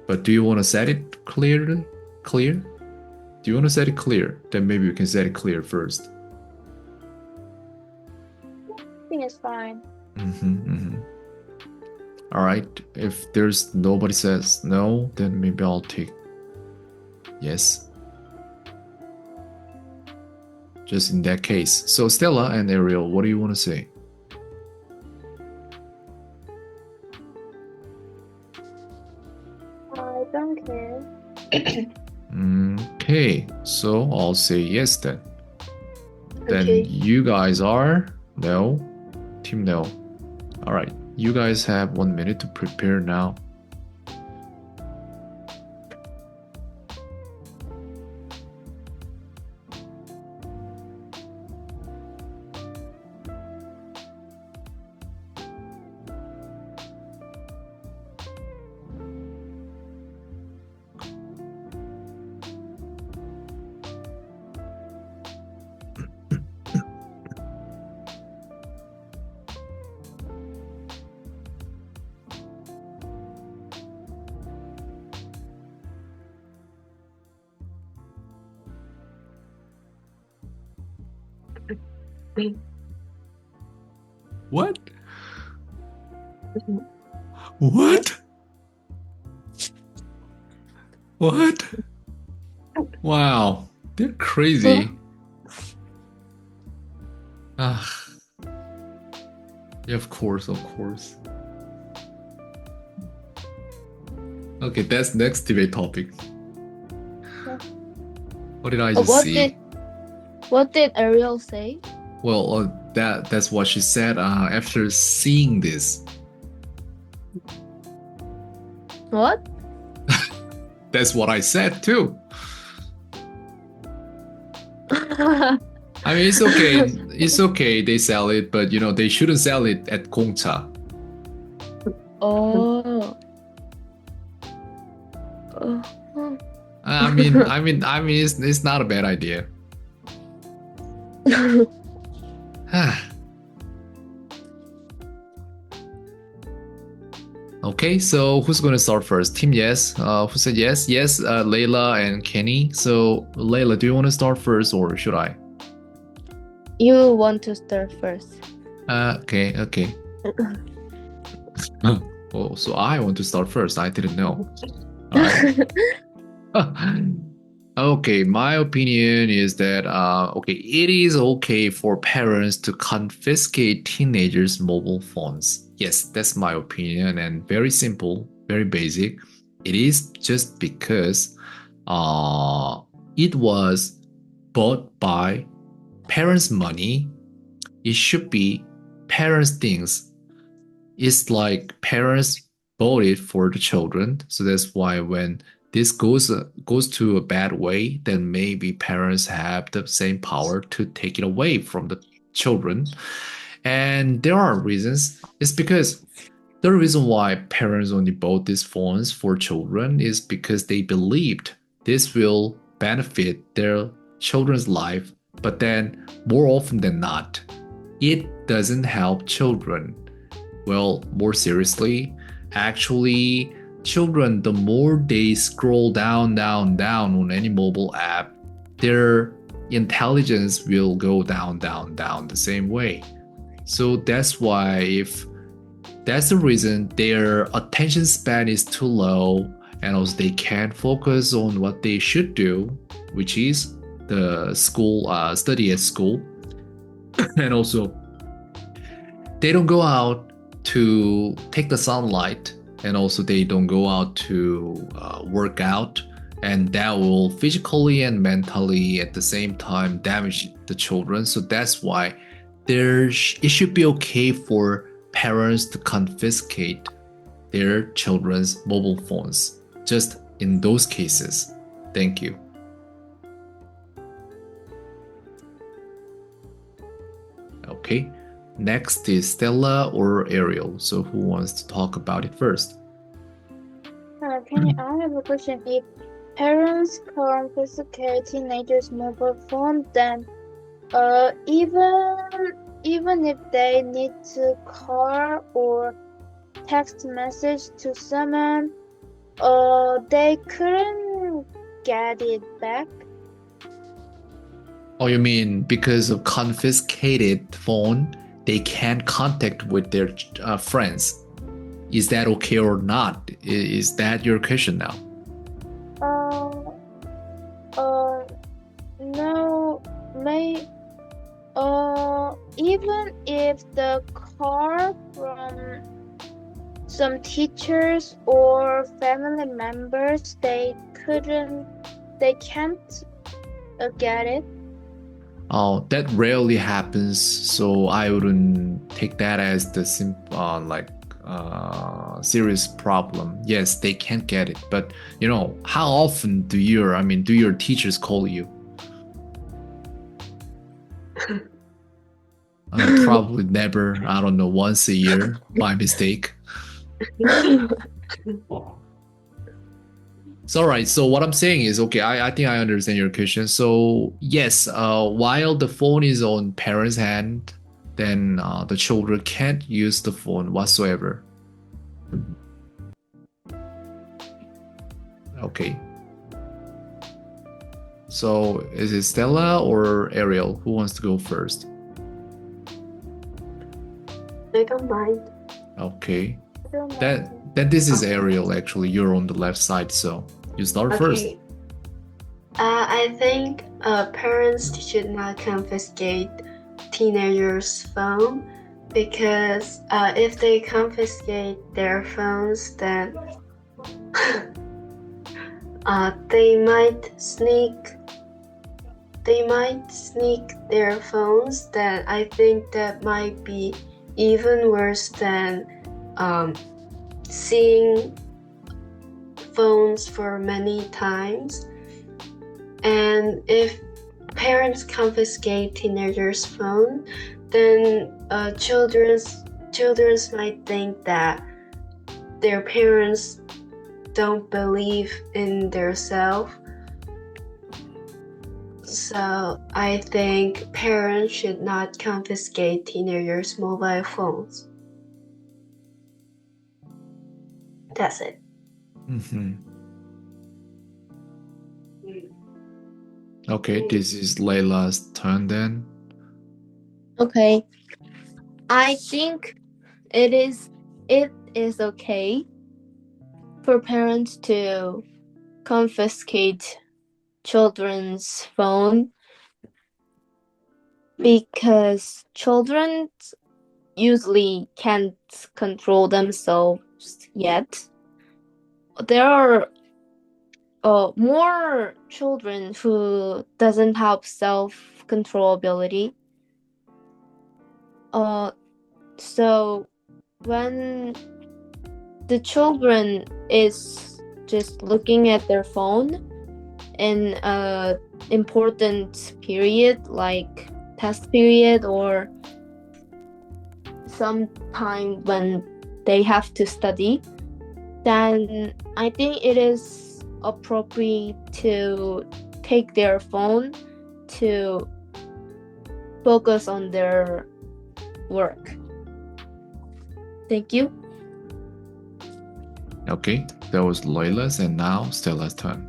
But do you want to set it clearly? Clear? Do you want to set it clear? Then maybe we can set it clear first. I think it's fine. All right. If there's nobody says no, then maybe I'll take yes. Just in that case. So Stella and Ariel, what do you want to say? I don't care. Okay, so I'll say yes then. Then Okay. you guys are no. Team no. All right. You guys have 1 minute to prepare now. What? What? What? Wow, they're crazy. Ah, yeah, of course, of course. Okay, that's next debate topic. What did I just see? What did Ariel say? Well, that's what she said after seeing this. What? That's what I said too. I mean, it's okay. It's okay. They sell it, but you know they shouldn't sell it at Gongcha. Oh. I mean, it's not a bad idea. Okay, so who's going to start first? Team Yes. Who said yes? Yes, Layla and Kenny. So Layla, do you want to start first or should I? You want to start first. Okay. Oh, so I want to start first. I didn't know. All right. Okay, my opinion is that okay, it is okay for parents to confiscate teenagers' mobile phones. Yes, that's my opinion, and very simple, very basic. It is just because it was bought by parents' money. It should be parents' things. It's like parents bought it for the children, so that's why when this goes to a bad way, then maybe parents have the same power to take it away from the children. And there are reasons. It's because the reason why parents only bought these phones for children is because they believed this will benefit their children's life. But then more often than not, it doesn't help children. Well, more seriously, actually, children, the more they scroll down on any mobile app, their intelligence will go down the same way. So that's why if that's the reason their attention span is too low and also they can't focus on what they should do, which is the school study at school. And also they don't go out to take the sunlight, and also they don't go out to work out, and that will physically and mentally at the same time damage the children. So that's why it should be okay for parents to confiscate their children's mobile phones, just in those cases. Thank you. Okay, next is Stella or Ariel. So who wants to talk about it first? Kenny, I have a question. If parents confiscate teenagers' mobile phone, then Even if they need to call or text message to someone, they couldn't get it back. Oh, you mean because of confiscated phone, they can't contact with their friends? Is that okay or not? Is that your question now? No, even if the call from some teachers or family members, they can't get it. Oh, that rarely happens, so I wouldn't take that as the serious problem. Yes, they can't get it, but how often do your teachers call you? Probably never. I don't know, once a year by mistake. It's all right. So what I'm saying is, okay, I think I understand your question. So yes, while the phone is on parents' hand, then the children can't use the phone whatsoever. Okay. So is it Stella or Ariel? Who wants to go first? I don't mind. Okay. Then this is Ariel, actually. You're on the left side, so you start first. I think parents should not confiscate teenagers' phone, because if they confiscate their phones, then they might sneak their phones. Then I think that might be even worse than seeing phones for many times. And if parents confiscate teenagers' phone, then children might think that their parents don't believe in themselves. So I think parents should not confiscate teenagers' mobile phones. That's it. Mm-hmm. Okay, this is Layla's turn then. Okay. I think it is okay for parents to confiscate children's phone, because children usually can't control themselves yet. There are more children who doesn't have self-control ability. So when the children is just looking at their phone in a important period, like test period or some time when they have to study, then I think it is appropriate to take their phone to focus on their work. Thank you. Okay, that was Layla's, and now Stella's turn.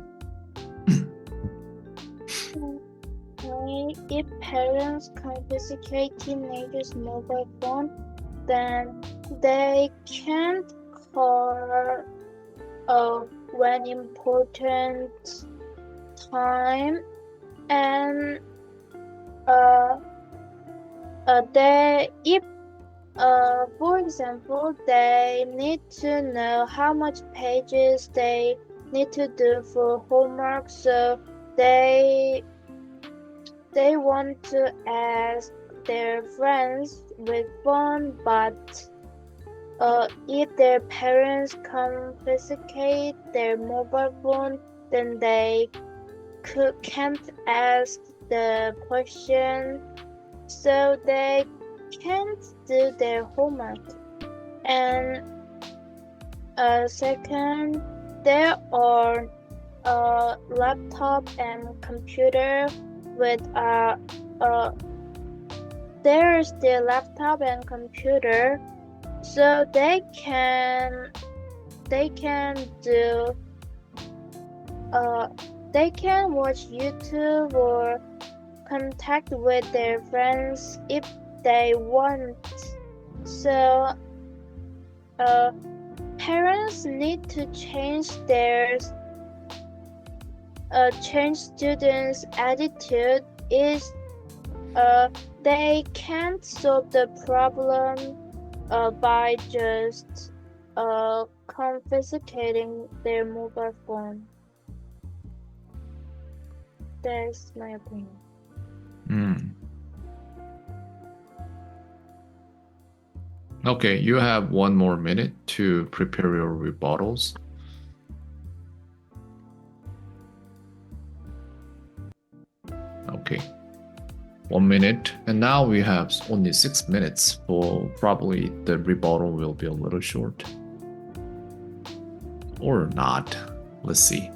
If parents confiscate teenagers' mobile phone, then they can't call when important time, and for example, they need to know how much pages they need to do for homework, so they want to ask their friends with phone, but if their parents confiscate their mobile phone, then they can't ask the question, so they can't do their homework. And second, there are laptop and computer with there is their laptop and computer, so they can do they can watch YouTube or contact with their friends if they want. So parents need to change students' attitude. Is they can't solve the problem by just confiscating their mobile phone. That's my opinion. Okay, you have 1 more minute to prepare your rebuttals. Okay, 1 minute, and now we have only 6 minutes, for probably the rebuttal will be a little short. Or not. Let's see.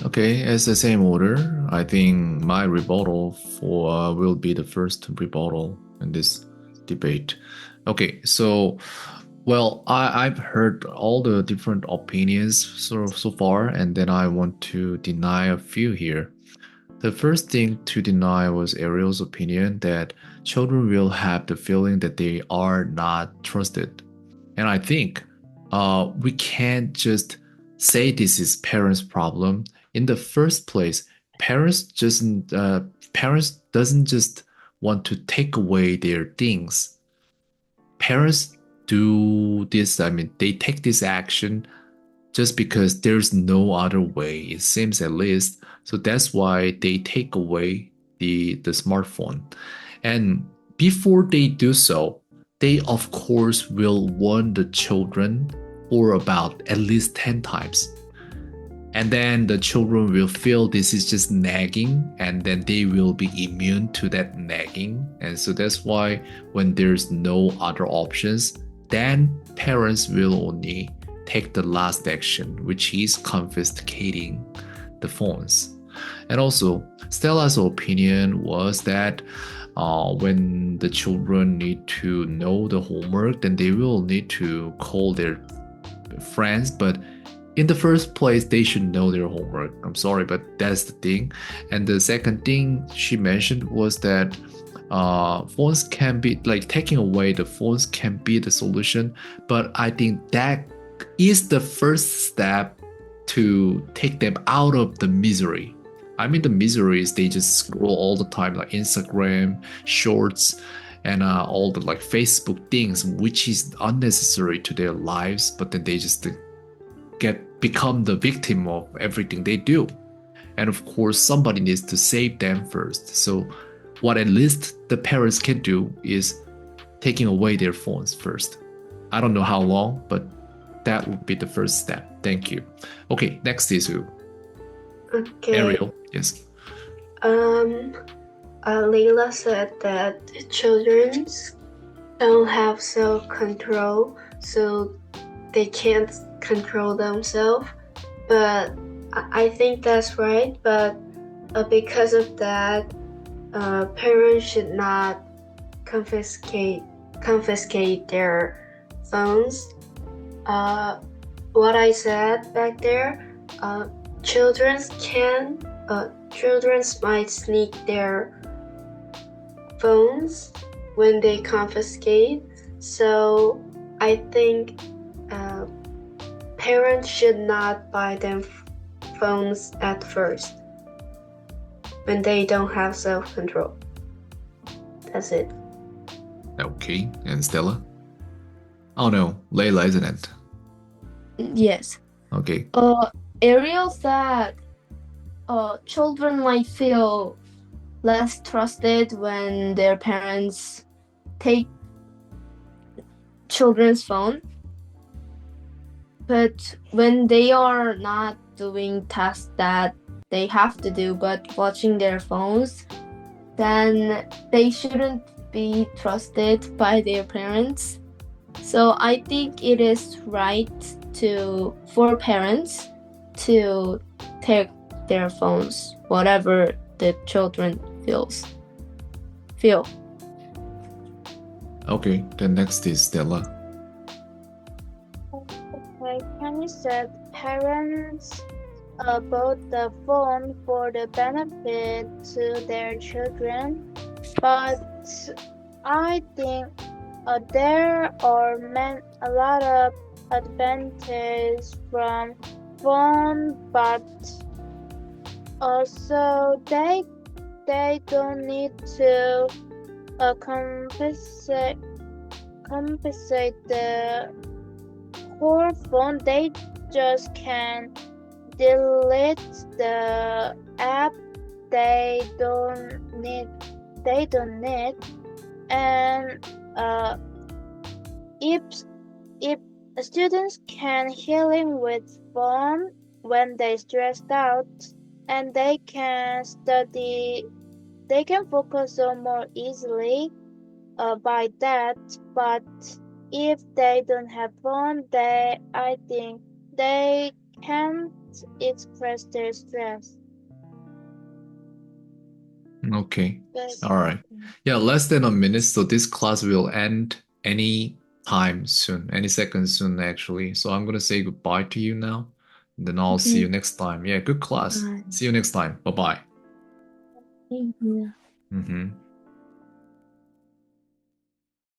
Okay, as the same order, I think my rebuttal will be the first rebuttal in this debate. Okay, so well, I've heard all the different opinions so far, and then I want to deny a few here. The first thing to deny was Ariel's opinion that children will have the feeling that they are not trusted. And I think we can't just say this is parents' problem. In the first place, parents doesn't just want to take away their things. Parents do this, I mean, they take this action just because there's no other way, it seems at least. So that's why they take away the smartphone. And before they do so, they of course will warn the children for about at least 10 times. And then the children will feel this is just nagging, and then they will be immune to that nagging. And so that's why when there's no other options, then parents will only take the last action, which is confiscating the phones. And also, Stella's opinion was that when the children need to know the homework, then they will need to call their friends, but in the first place, they should know their homework. I'm sorry, but that's the thing. And the second thing she mentioned was that phones can be, like, taking away the phones can be the solution, but I think that is the first step to take them out of the misery. I mean, the misery is they just scroll all the time, like Instagram, shorts, and all the like Facebook things, which is unnecessary to their lives, but then they just become the victim of everything they do. And of course, somebody needs to save them first. So what at least the parents can do is taking away their phones first. I don't know how long, but that would be the first step. Thank you. Okay, next is who? Okay. Ariel, yes. Layla said that children don't have self-control, so they can't control themselves. But I think that's right. But because of that, parents should not confiscate their phones. What I said back there, children might sneak their phones when they confiscate. So I think parents should not buy them phones at first when they don't have self-control. That's it. Okay, and Stella? Oh no, Layla, isn't it? Yes. Okay. Areas that children might feel less trusted when their parents take children's phone. But when they are not doing tasks that they have to do but watching their phones, then they shouldn't be trusted by their parents. So I think it is right for parents to take their phones, whatever the children feel. Okay, then next is Stella. Like Penny said, parents bought the phone for the benefit to their children, but I think there are a lot of advantage from phone, but also they don't need to compensate the poor phone. They just can delete the app they don't need, and if students can healing with phone when they stressed out, and they can study, they can focus on more easily by that. But if they don't have phone, I think they can't express their stress. Okay. But All right. Yeah, less than a minute, so this class will end any time soon, any second soon, actually. So I'm gonna say goodbye to you now, and then I'll see you next time. Yeah, good class. Bye. See you next time. Bye-bye. Thank you. Mm-hmm.